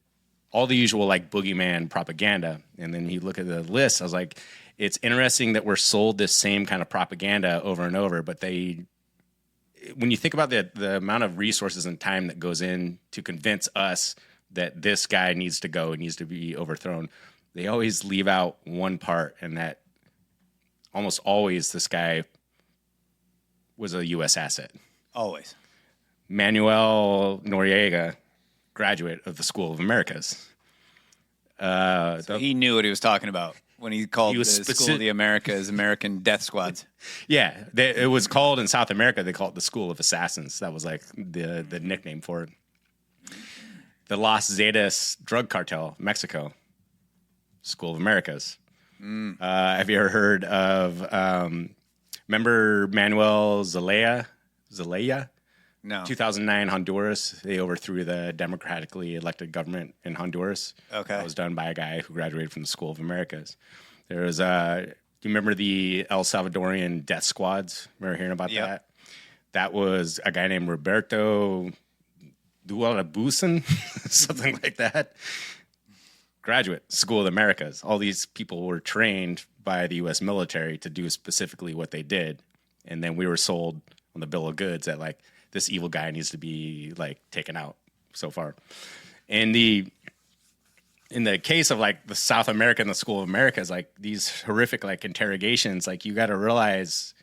all the usual like boogeyman propaganda. And then you look at the list, I was like, it's interesting that we're sold this same kind of propaganda over and over, but when you think about the amount of resources and time that goes in to convince us that this guy needs to go, needs to be overthrown, they always leave out one part, and that almost always this guy was a U.S. asset. Always. Manuel Noriega, graduate of the School of Americas. So he knew what he was talking about when he called the School of the Americas American Death Squads. Yeah, it was called in South America, they call it the School of Assassins. That was like the nickname for it. The Los Zetas drug cartel, Mexico, School of Americas. Have you ever heard of, remember Manuel Zelaya? No. 2009 Honduras, they overthrew the democratically elected government in Honduras. Okay. That was done by a guy who graduated from the School of Americas. There was, do you remember the El Salvadorian death squads? Remember hearing about that? That was a guy named Roberto Dualabusan, something like that. Graduate, School of the Americas. All these people were trained by the U.S. military to do specifically what they did. And then we were sold on the bill of goods that, like, this evil guy needs to be, like, taken out so far. And in the case of, like, the South America and the School of Americas, like, these horrific, like, interrogations, like, you got to realize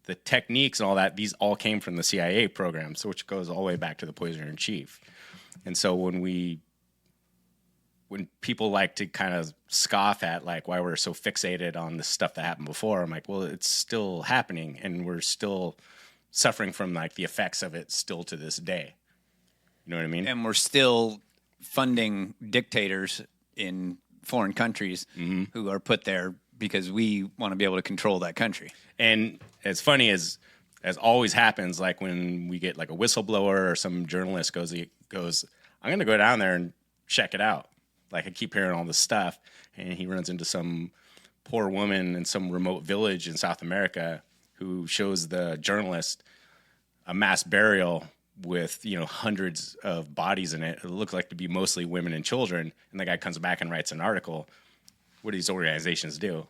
the techniques and all that, these all came from the CIA program, so which goes all the way back to the poisoner in chief. And so when people like to kind of scoff at like why we're so fixated on the stuff that happened before, I'm like, well, it's still happening and we're still suffering from like the effects of it still to this day. You know what I mean? And we're still funding dictators in foreign countries who are put there because we want to be able to control that country. And as funny as always happens, like when we get like a whistleblower or some journalist goes, I'm going to go down there and check it out. Like I keep hearing all this stuff, and he runs into some poor woman in some remote village in South America who shows the journalist a mass burial with, hundreds of bodies in it. It looked like to be mostly women and children. And the guy comes back and writes an article. What do these organizations do?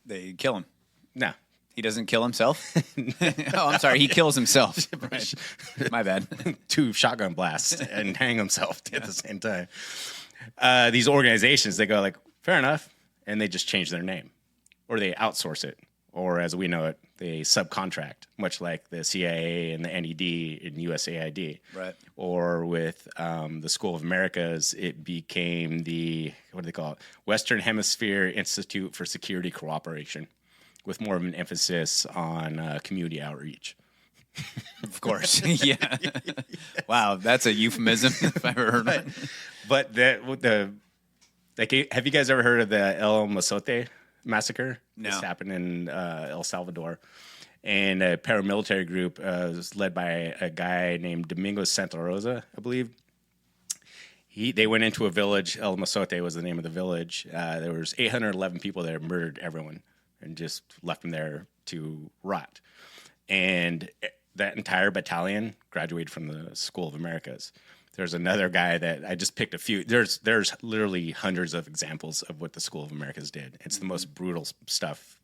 They kill him. No. He doesn't kill himself? Oh, I'm sorry. He kills himself. Right. My bad. 2 shotgun blasts and hang himself at the same time. These organizations, they go like, fair enough. And they just change their name. Or they outsource it. Or as we know it, they subcontract, much like the CIA and the NED and USAID. Right. Or with the School of Americas, it became the, what do they call it? Western Hemisphere Institute for Security Cooperation, with more of an emphasis on community outreach. Of course. Yeah. Wow, that's a euphemism if I've ever heard one. But have you guys ever heard of the El Mozote massacre? No. This happened in El Salvador. And a paramilitary group was led by a guy named Domingo Santa Rosa, I believe. They went into a village. El Mozote was the name of the village. There was 811 people there, murdered everyone, and just left them there to rot. And that entire battalion graduated from the School of Americas. There's another guy that I just picked a few. There's literally hundreds of examples of what the School of Americas did. It's the most brutal stuff,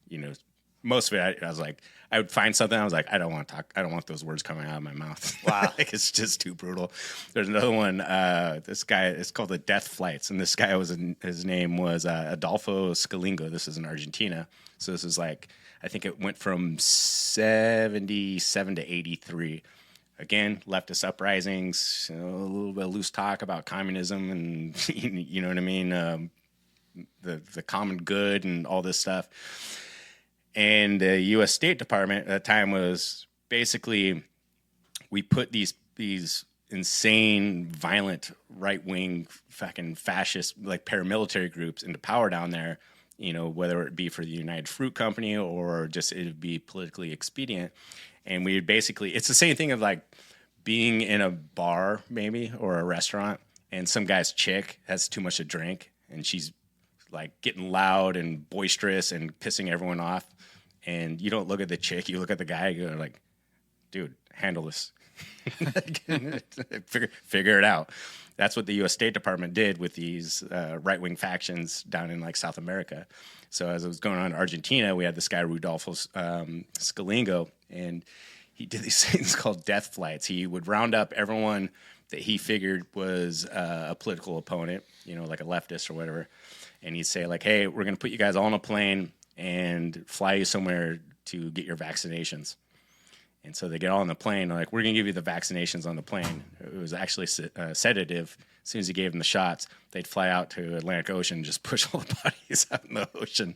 Most of it, I was like, I would find something. I was like, I don't want to talk. I don't want those words coming out of my mouth. Wow. Like, it's just too brutal. There's another one. This guy, it's called the Death Flights. And this guy his name was Adolfo Scalingo. This is in Argentina. So this is like, I think it went from 77 to 83. Again, leftist uprisings, a little bit of loose talk about communism and, you know what I mean? The common good and all this stuff. And the U.S. State Department at the time was basically, we put these insane, violent, right-wing, fucking fascist, like paramilitary groups into power down there, whether it be for the United Fruit Company or just it would be politically expedient. And we would basically, it's the same thing of like being in a bar maybe or a restaurant and some guy's chick has too much to drink and she's like getting loud and boisterous and pissing everyone off. And you don't look at the chick, you look at the guy, you're like, dude, handle this. figure it out. That's what the U.S. State Department did with these right-wing factions down in like South America. So as it was going on in Argentina, we had this guy, Rudolfo Scalingo, and he did these things called death flights. He would round up everyone that he figured was a political opponent, like a leftist or whatever. And he'd say like, hey, we're going to put you guys all on a plane and fly you somewhere to get your vaccinations. And so they get all on the plane. Like, we're going to give you the vaccinations on the plane. It was actually sedative. As soon as he gave them the shots, they'd fly out to Atlantic Ocean and just push all the bodies out in the ocean.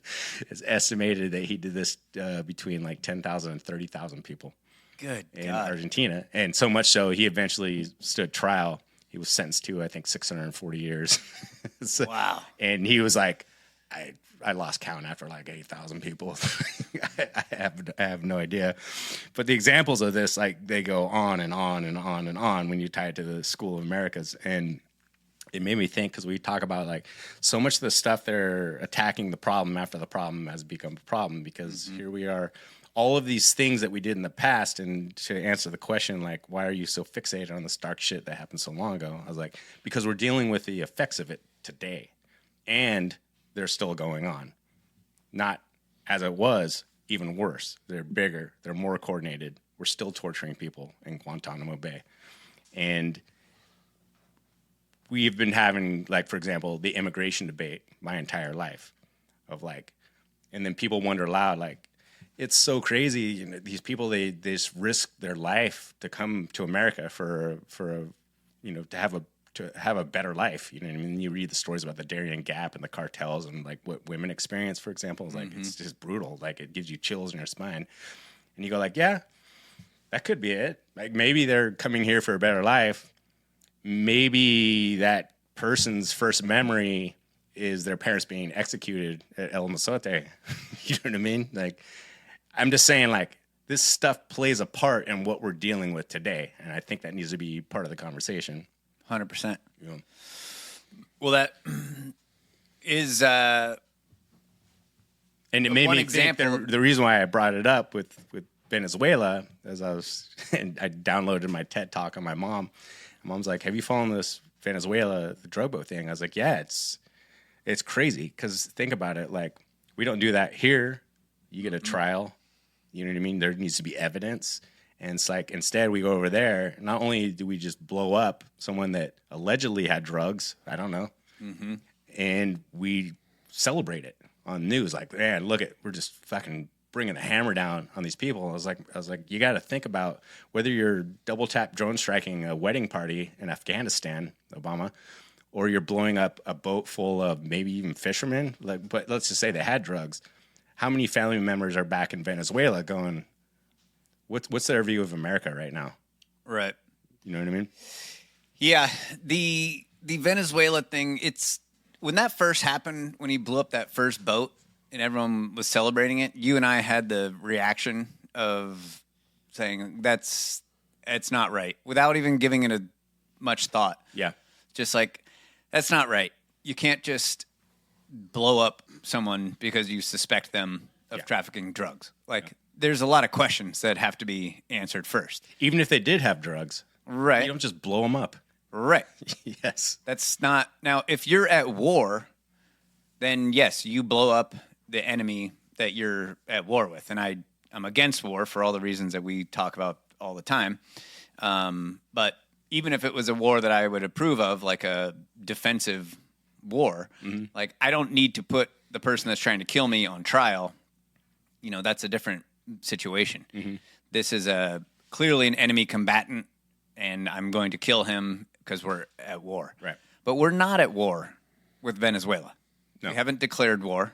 It's estimated that he did this between like 10,000 and 30,000 people. Good in God. Argentina. And so much so, he eventually stood trial. He was sentenced to, I think, 640 years. So, wow. And he was like, I lost count after like 8,000 people. I have no idea. But the examples of this, like, they go on and on and on and on when you tie it to the School of Americas. And it made me think, because we talk about like so much of the stuff they're attacking the problem after the problem has become a problem, because here we are, all of these things that we did in the past. And to answer the question, like, why are you so fixated on this dark shit that happened so long ago? I was like, because we're dealing with the effects of it today. And they're still going on. Not as it was, even worse. They're bigger. They're more coordinated. We're still torturing people in Guantanamo Bay. And we've been having, like, for example, the immigration debate my entire life of like, and then people wonder aloud, like, it's so crazy. These people, they just risk their life to come to America for to have a better life. You know what I mean? You read the stories about the Darien Gap and the cartels and like what women experience, for example, is like, it's just brutal. Like, it gives you chills in your spine. And you go like, yeah, that could be it. Like, maybe they're coming here for a better life. Maybe that person's first memory is their parents being executed at El Mozote. You know what I mean? Like, I'm just saying, like, this stuff plays a part in what we're dealing with today. And I think that needs to be part of the conversation. 100%. Yeah. Well, that is, and it made me think the reason why I brought it up with Venezuela, as and I downloaded my TED Talk on my mom. My mom's like, have you followed this Venezuela, the drug boat thing? I was like, yeah, it's crazy. Because think about it. Like, we don't do that here. You get a trial. You know what I mean? There needs to be evidence. And it's like, instead we go over there. Not only do we just blow up someone that allegedly had drugs, I don't know, and we celebrate it on news. Like, man, look we're just fucking bringing the hammer down on these people. I was like, you got to think about whether you're double tap drone striking a wedding party in Afghanistan, Obama, or you're blowing up a boat full of maybe even fishermen. Like, but let's just say they had drugs. How many family members are back in Venezuela going, what's their view of America right now? Right. You know what I mean? Yeah. The Venezuela thing, when that first happened, when he blew up that first boat and everyone was celebrating it, you and I had the reaction of saying it's not right without even giving it much thought. Yeah. Just like, that's not right. You can't just blow up someone because you suspect them of trafficking drugs. Like, there's a lot of questions that have to be answered first. Even if they did have drugs. Right. You don't just blow them up. Right. Yes. That's not... Now, if you're at war, then yes, you blow up the enemy that you're at war with. And I'm against war for all the reasons that we talk about all the time. But even if it was a war that I would approve of, like a defensive war, like, I don't need to put the person that's trying to kill me on trial. You know, that's a different situation. This is clearly an enemy combatant, and I'm going to kill him because we're at war. Right. But we're not at war with Venezuela. No. We haven't declared war.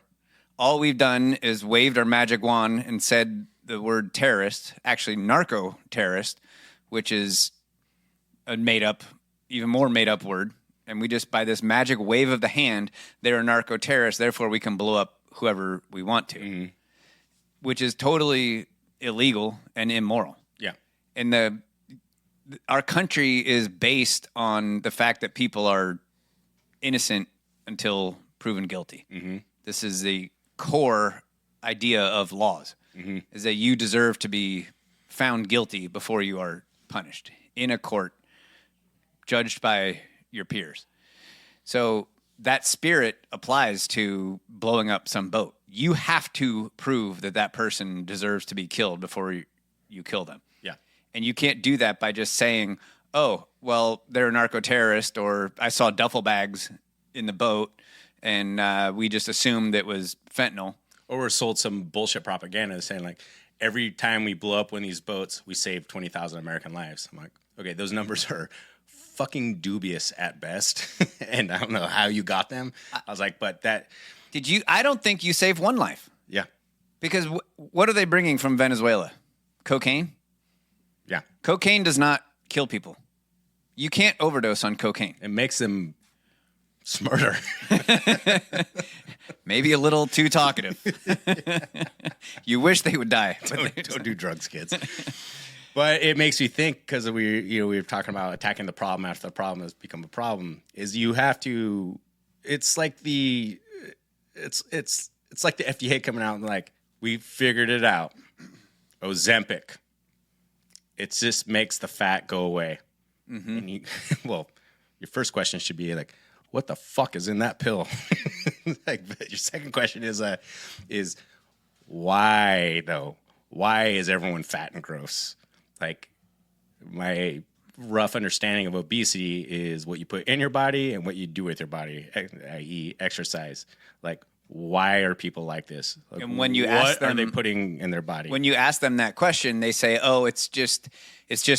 All we've done is waved our magic wand and said the word terrorist, actually narco-terrorist, which is a made-up, even more made-up word. And we just, by this magic wave of the hand, they're a narco-terrorist, therefore we can blow up whoever we want to, which is totally illegal and immoral. Yeah. And our country is based on the fact that people are innocent until proven guilty. This is the core idea of laws, is that you deserve to be found guilty before you are punished in a court, judged by your peers. So that spirit applies to blowing up some boat. You have to prove that that person deserves to be killed before you kill them. Yeah. And you can't do that by just saying, oh, well, they're a narco-terrorist, or I saw duffel bags in the boat, and we just assumed it was fentanyl. Or we're sold some bullshit propaganda saying, like, every time we blow up one of these boats, we save 20,000 American lives. I'm like, okay, those numbers are fucking dubious at best, and I don't know how you got them. I was like, but that... Did you... I don't think you saved one life. Yeah. Because what are they bringing from Venezuela? Cocaine? Yeah. Cocaine does not kill people. You can't overdose on cocaine. It makes them smarter. Maybe a little too talkative. You wish they would die. Don't do drugs, kids. But it makes me think, because we were talking about attacking the problem after the problem has become a problem, is you have to... It's like the FDA coming out and like, we figured it out. Ozempic. It just makes the fat go away. And well, your first question should be like, what the fuck is in that pill? Like, your second question is why though? Why is everyone fat and gross? Like, my rough understanding of obesity is what you put in your body and what you do with your body, i.e. exercise. Like, why are people like this? Like, and when you ask them, what are they putting in their body? When you ask them that question, they say, "Oh, it's just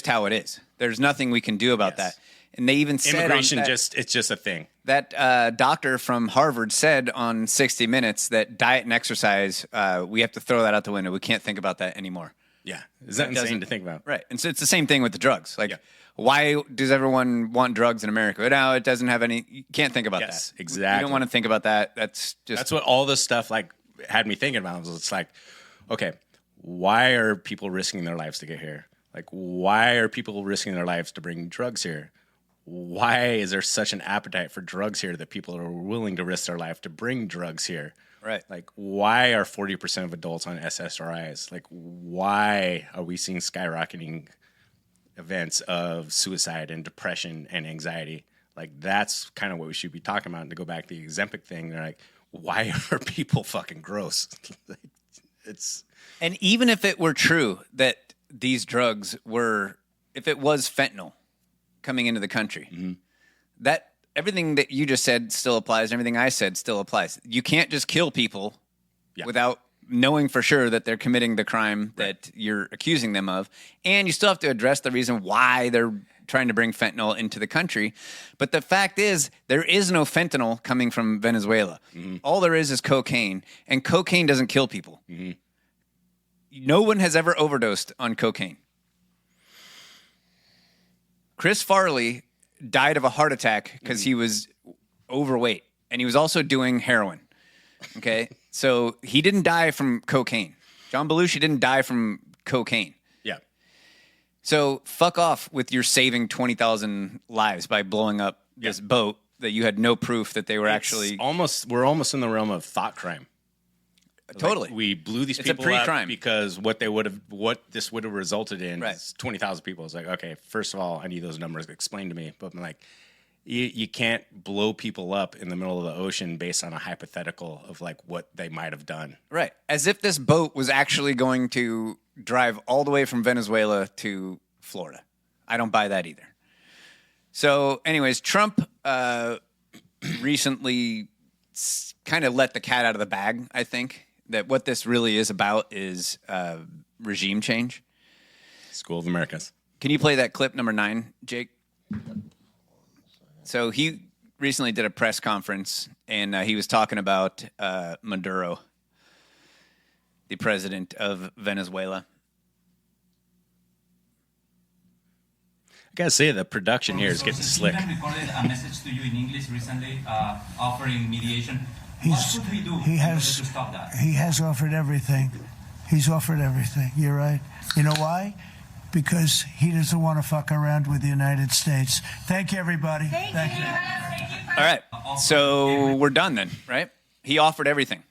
how it is. There's nothing we can do about that." And they even said immigration it's just a thing. That doctor from Harvard said on 60 Minutes that diet and exercise, we have to throw that out the window. We can't think about that anymore. Yeah, is that insane to think about? Right, and so it's the same thing with the drugs. Like, why does everyone want drugs in America? No, it doesn't have any. You can't think about that. Exactly. You don't want to think about that. That's what all this stuff like had me thinking about. It's like, okay, why are people risking their lives to get here? Like, why are people risking their lives to bring drugs here? Why is there such an appetite for drugs here that people are willing to risk their life to bring drugs here? Right. Like, why are 40% of adults on SSRIs? Like, why are we seeing skyrocketing events of suicide and depression and anxiety? Like, that's kind of what we should be talking about. And to go back to the Ozempic thing, they're like, why are people fucking gross? And even if it were true that these drugs were, if it was fentanyl coming into the country, that everything that you just said still applies, and everything I said still applies. You can't just kill people without knowing for sure that they're committing the crime that you're accusing them of. And you still have to address the reason why they're trying to bring fentanyl into the country. But the fact is, there is no fentanyl coming from Venezuela. All there is cocaine, and cocaine doesn't kill people. No one has ever overdosed on cocaine. Chris Farley died of a heart attack because he was overweight, and he was also doing heroin. Okay? So he didn't die from cocaine. John Belushi didn't die from cocaine. Yeah. So fuck off with your saving 20,000 lives by blowing up this boat that you had no proof that they were actually... We're almost in the realm of thought crime. Totally. Like, we blew these It's a people pre-crime. up because what this would have resulted in is 20,000 people. It's like, okay, first of all, I need those numbers explained to me. But I'm like, you can't blow people up in the middle of the ocean based on a hypothetical of like what they might have done. Right. As if this boat was actually going to drive all the way from Venezuela to Florida. I don't buy that either. So anyways, Trump recently kind of let the cat out of the bag, I think. That what this really is about is regime change. School of Americas. Can you play that clip number 9, Jake? So he recently did a press conference, and he was talking about Maduro, the president of Venezuela. I gotta say, the production here is getting slick. He recorded a message to you in English recently, offering mediation. What should we do he has, to stop that? He has offered everything. He's offered everything. You're right. You know why? Because he doesn't want to fuck around with the United States. Thank you, everybody. Thank you. All right. So we're done then, right? He offered everything.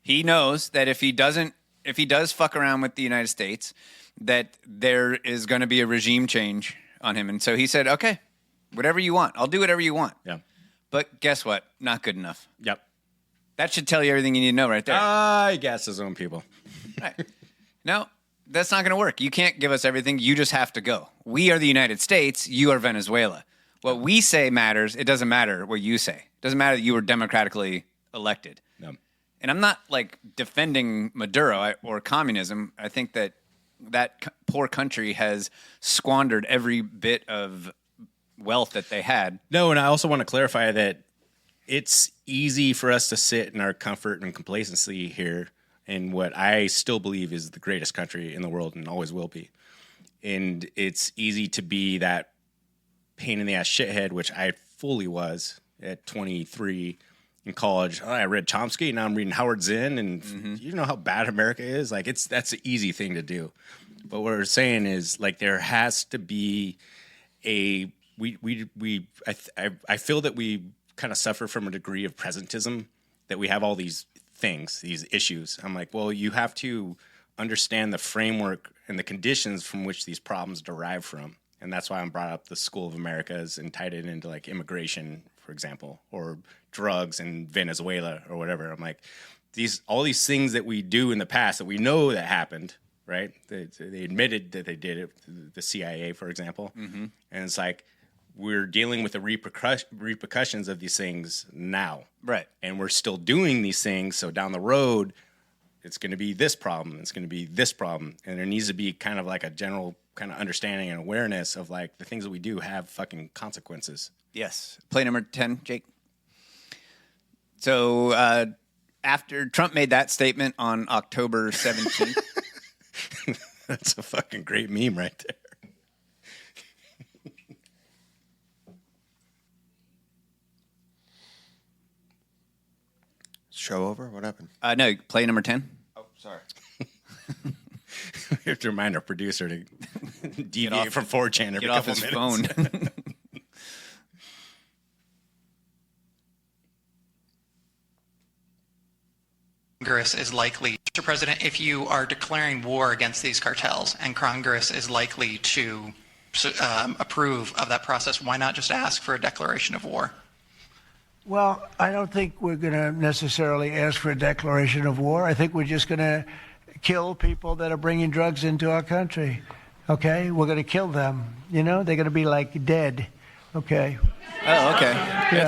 He knows that if he does fuck around with the United States, that there is going to be a regime change on him. And so he said, okay, whatever you want. I'll do whatever you want. Yeah. But guess what? Not good enough. Yep. That should tell you everything you need to know right there. He gassed his own people. Right. No, that's not going to work. You can't give us everything. You just have to go. We are the United States. You are Venezuela. What we say matters. It doesn't matter what you say. It doesn't matter that you were democratically elected. No. And I'm not like defending Maduro or communism. I think that poor country has squandered every bit of wealth that they had. No, and I also want to clarify that it's easy for us to sit in our comfort and complacency here in what I still believe is the greatest country in the world and always will be. And it's easy to be that pain in the ass shithead, which I fully was at 23 in college. Oh, I read Chomsky, now I'm reading Howard Zinn, and you know how bad America is? Like, that's an easy thing to do. But what we're saying is, like, there has to be I feel that we kind of suffer from a degree of presentism, that we have all these things, these issues. I'm like, well, you have to understand the framework and the conditions from which these problems derive from. And that's why I brought up the School of Americas and tied it into like immigration, for example, or drugs in Venezuela or whatever. I'm like, all these things that we do in the past that we know that happened, right? They admitted that they did it, the CIA, for example. And it's like, we're dealing with the repercussions of these things now. Right. And we're still doing these things. So down the road, it's going to be this problem. It's going to be this problem. And there needs to be kind of like a general kind of understanding and awareness of like the things that we do have fucking consequences. Yes. Play number 10, Jake. So after Trump made that statement on October 17th. That's a fucking great meme right there. Show over? What happened? No, play number 10. Oh, sorry. We have to remind our producer to deviate from 4chan every Get off couple his minutes. phone. Congress is likely, Mr. President, if you are declaring war against these cartels and Congress is likely to approve of that process, why not just ask for a declaration of war? Well, I don't think we're going to necessarily ask for a declaration of war. I think we're just going to kill people that are bringing drugs into our country. Okay? We're going to kill them. You know, they're going to be like dead. Okay? Oh, okay. Yeah.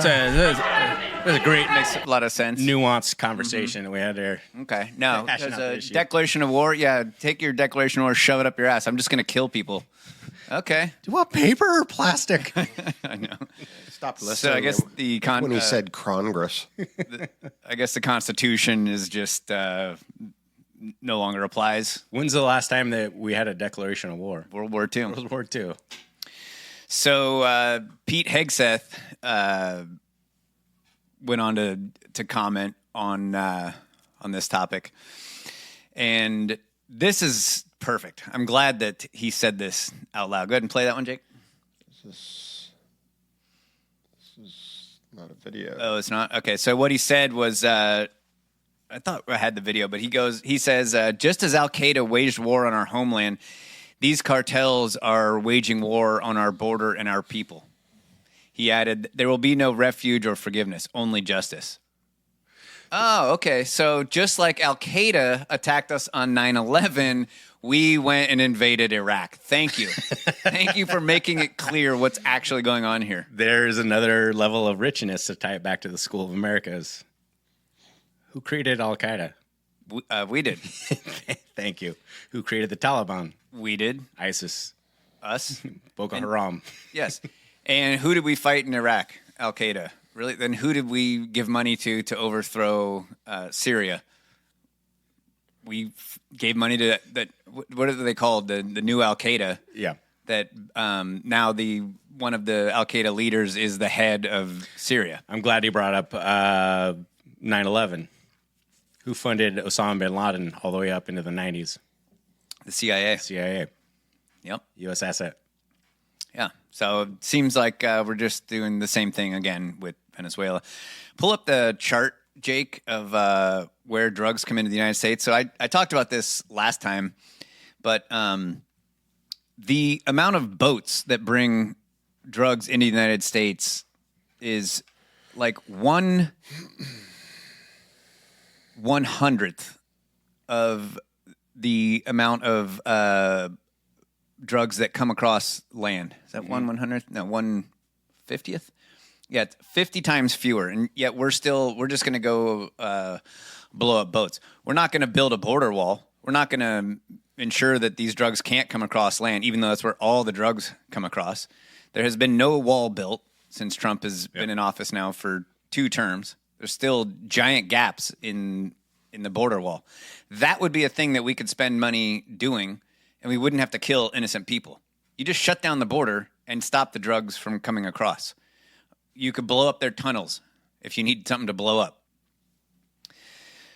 was a great, makes a lot of sense. nuanced conversation that we had there. Okay, no, Hashing there's out the a issue. declaration of war. Yeah, take your declaration of war, shove it up your ass. I'm just going to kill people. Okay. Do you want paper or plastic? I know. Stop So listening. I guess the when he said Congress. I guess the Constitution is just no longer applies. When's the last time that we had a declaration of war? World War II. World War II. So Pete Hegseth went on to comment on this topic, and this is perfect. I'm glad that he said this out loud. Go ahead and play that one, Jake. This is not a video. Oh, it's not? Okay, so what he said was, I thought I had the video, but he says, just as Al-Qaeda waged war on our homeland, these cartels are waging war on our border and our people. He added, there will be no refuge or forgiveness, only justice. Oh, okay. So just like Al-Qaeda attacked us on 9/11, we went and invaded Iraq. Thank you. Thank you for making it clear what's actually going on here. There's another level of richness to tie it back to the School of Americas. Who created Al-Qaeda? We did. Thank you. Who created the Taliban? We did. ISIS. Us. Boko Haram. Yes. And who did we fight in Iraq? Al-Qaeda. Really? Then who did we give money to overthrow Syria? We gave money to that. What are they called? The new Al-Qaeda. Yeah. That now one of the Al-Qaeda leaders is the head of Syria. I'm glad he brought up 9/11. Who funded Osama bin Laden all the way up into the 90s? The CIA. CIA. Yep. U.S. asset. Yeah. So it seems like we're just doing the same thing again with Venezuela. Pull up the chart, Jake, of where drugs come into the United States. So I talked about this last time, but the amount of boats that bring drugs into the United States is like 1/100th of the amount of drugs that come across land. Is that 1/100th? No, 1/50th? Yeah, it's 50 times fewer. And yet we're just going to go blow up boats. We're not going to build a border wall. We're not going to ensure that these drugs can't come across land, even though that's where all the drugs come across. There has been no wall built since Trump has been in office now for 2 terms. There's still giant gaps in the border wall. That would be a thing that we could spend money doing, and we wouldn't have to kill innocent people. You just shut down the border and stop the drugs from coming across. You could blow up their tunnels if you need something to blow up.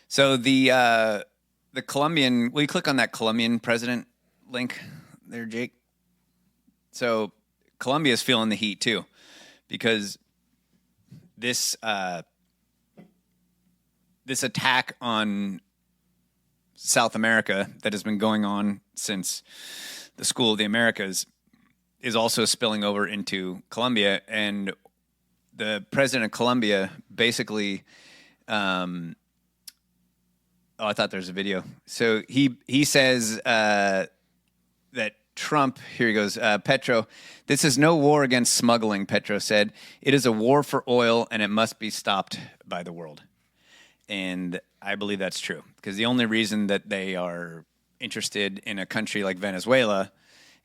So the Colombian, will you click on that Colombian president link there, Jake? So Colombia's feeling the heat too, because this attack on South America that has been going on since the School of the Americas is also spilling over into Colombia. And the president of Colombia basically, I thought there was a video. So he says that Trump, here he goes, Petro, this is no war against smuggling, Petro said. It is a war for oil, and it must be stopped by the world. And I believe that's true, because the only reason that they are interested in a country like Venezuela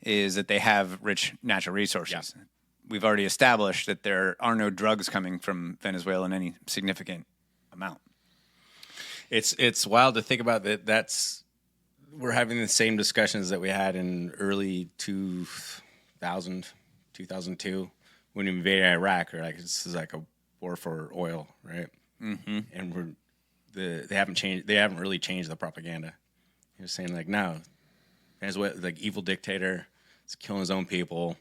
is that they have rich natural resources. Yeah. We've already established that there are no drugs coming from Venezuela in any significant amount. It's wild to think about that. We're having the same discussions that we had in early 2000, 2002 when we invaded Iraq. Or like, this is like a war for oil, right? Mm-hmm. And they haven't changed. They haven't really changed the propaganda. You're saying like, no, Venezuela, like evil dictator, is killing his own people,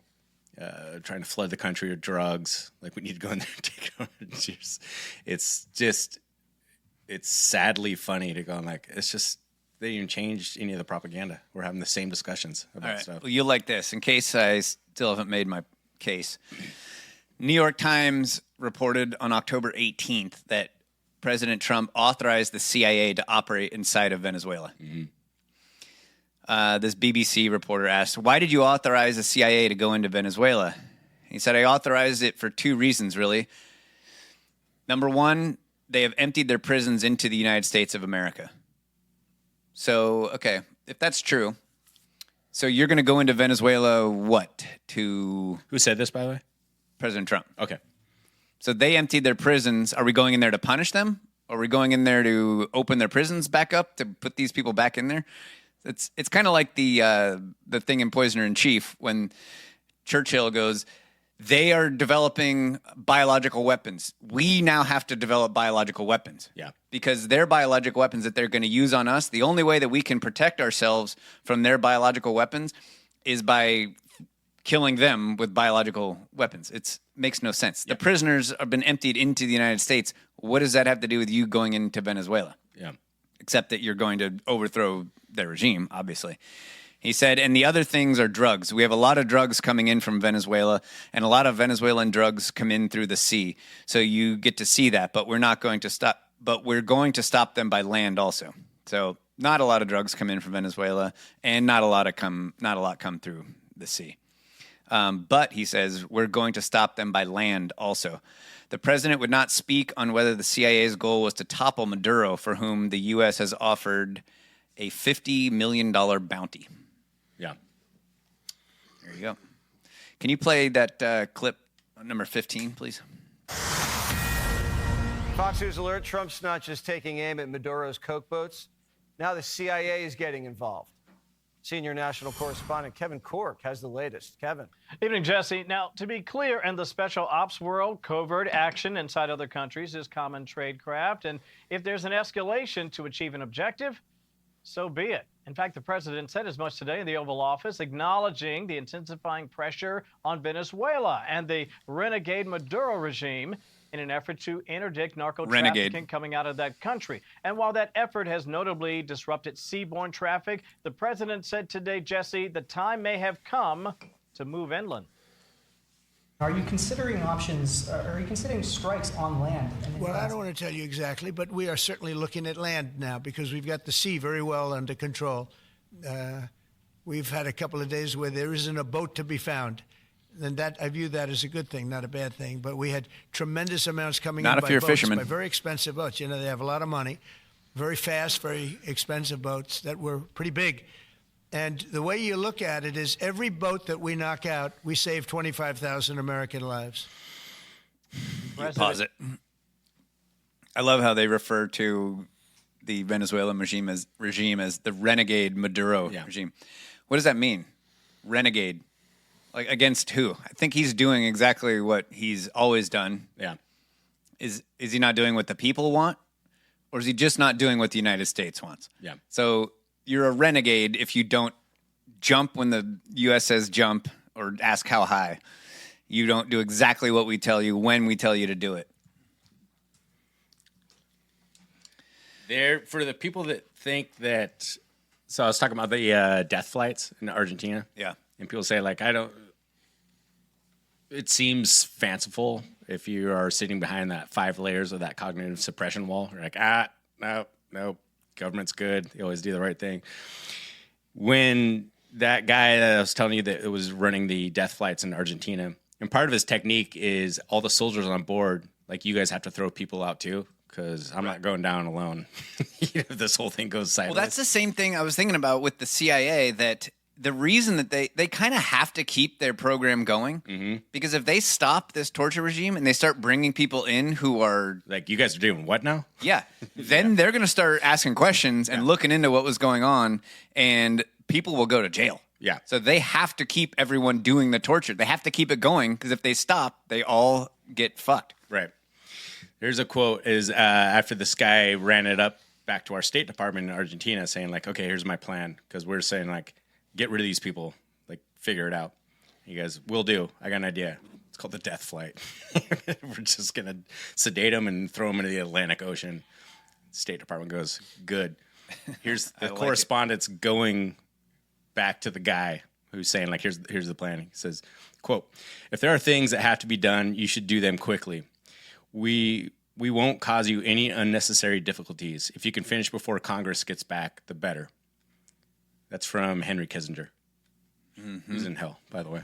trying to flood the country with drugs. Like we need to go in there and take over. It's sadly funny to go and like, it's just, they didn't even change any of the propaganda. We're having the same discussions about stuff. Well, you'll like this. In case I still haven't made my case, New York Times reported on October 18th that President Trump authorized the CIA to operate inside of Venezuela. Mm-hmm. This BBC reporter asked, why did you authorize the CIA to go into Venezuela? He said, I authorized it for 2 reasons, really. Number one, they have emptied their prisons into the United States of America. So, okay, if that's true, so you're going to go into Venezuela, what? Who said this, by the way? President Trump. Okay. So they emptied their prisons. Are we going in there to punish them? Are we going in there to open their prisons back up, to put these people back in there? It's kind of like the thing in Poisoner in Chief when Churchill goes, they are developing biological weapons. We now have to develop biological weapons. Yeah. Because their biological weapons that they're going to use on us, the only way that we can protect ourselves from their biological weapons is by killing them with biological weapons. It makes no sense. Yep. The prisoners have been emptied into the United States. What does that have to do with you going into Venezuela? Yeah. Except that you're going to overthrow their regime, obviously. He said, and the other things are drugs. We have a lot of drugs coming in from Venezuela, and a lot of Venezuelan drugs come in through the sea. So you get to see that, but we're not going to stop. But we're going to stop them by land also. So not a lot of drugs come in from Venezuela, and not a lot come through the sea. But he says we're going to stop them by land also. The president would not speak on whether the CIA's goal was to topple Maduro, for whom the U.S. has offered a $50 million bounty. Yeah. There you go. Can you play that clip number 15, please? Fox News alert, Trump's not just taking aim at Maduro's coke boats. Now the CIA is getting involved. Senior national correspondent Kevin Cork has the latest. Kevin. Evening, Jesse. Now, to be clear, in the special ops world, covert action inside other countries is common tradecraft. And if there's an escalation to achieve an objective, so be it. In fact, the president said as much today in the Oval Office, acknowledging the intensifying pressure on Venezuela and the renegade Maduro regime in an effort to interdict narco-trafficking coming out of that country. And while that effort has notably disrupted seaborne traffic, the president said today, Jesse, the time may have come to move inland. Are you considering options, are you considering strikes on land? Well, I don't want to tell you exactly, but we are certainly looking at land now because we've got the sea very well under control. We've had a couple of days where there isn't a boat to be found. And that I view that as a good thing, not a bad thing. But we had tremendous amounts coming in by boats, by very expensive boats. You know, they have a lot of money, very fast, very expensive boats that were pretty big. And the way you look at it is every boat that we knock out, we save 25,000 American lives. Pause it. I love how they refer to the Venezuelan regime as the renegade Maduro regime. What does that mean? Renegade. Like, against who? I think he's doing exactly what he's always done. Yeah. Is he not doing what the people want? Or is he just not doing what the United States wants? Yeah. So you're a renegade if you don't jump when the U.S. says jump or ask how high. You don't do exactly what we tell you when we tell you to do it. There, for the people that think that, so I was talking about the death flights in Argentina. Yeah. And people say, like, it seems fanciful if you are sitting behind that 5 layers of that cognitive suppression wall. You're like, no, government's good. They always do the right thing. When that guy that I was telling you that it was running the death flights in Argentina, and part of his technique is all the soldiers on board, like, you guys have to throw people out too, because I'm not going down alone if this whole thing goes sideways. Well, that's the same thing I was thinking about with the CIA, that the reason that they kind of have to keep their program going, because if they stop this torture regime and they start bringing people in who are... Like, you guys are doing what now? Yeah. Then they're going to start asking questions and looking into what was going on, and people will go to jail. Yeah. So they have to keep everyone doing the torture. They have to keep it going, because if they stop, they all get fucked. Right. There's a quote is after this guy ran it up back to our State Department in Argentina saying, like, okay, here's my plan, because we're saying, like, get rid of these people, like, figure it out. You guys, will do. I got an idea. It's called the death flight. We're just going to sedate them and throw them into the Atlantic Ocean. State Department goes, good. Here's the correspondence going back to the guy who's saying, like, here's the plan. He says, quote, if there are things that have to be done, you should do them quickly. We won't cause you any unnecessary difficulties. If you can finish before Congress gets back, the better. That's from Henry Kissinger. He's in hell, by the way.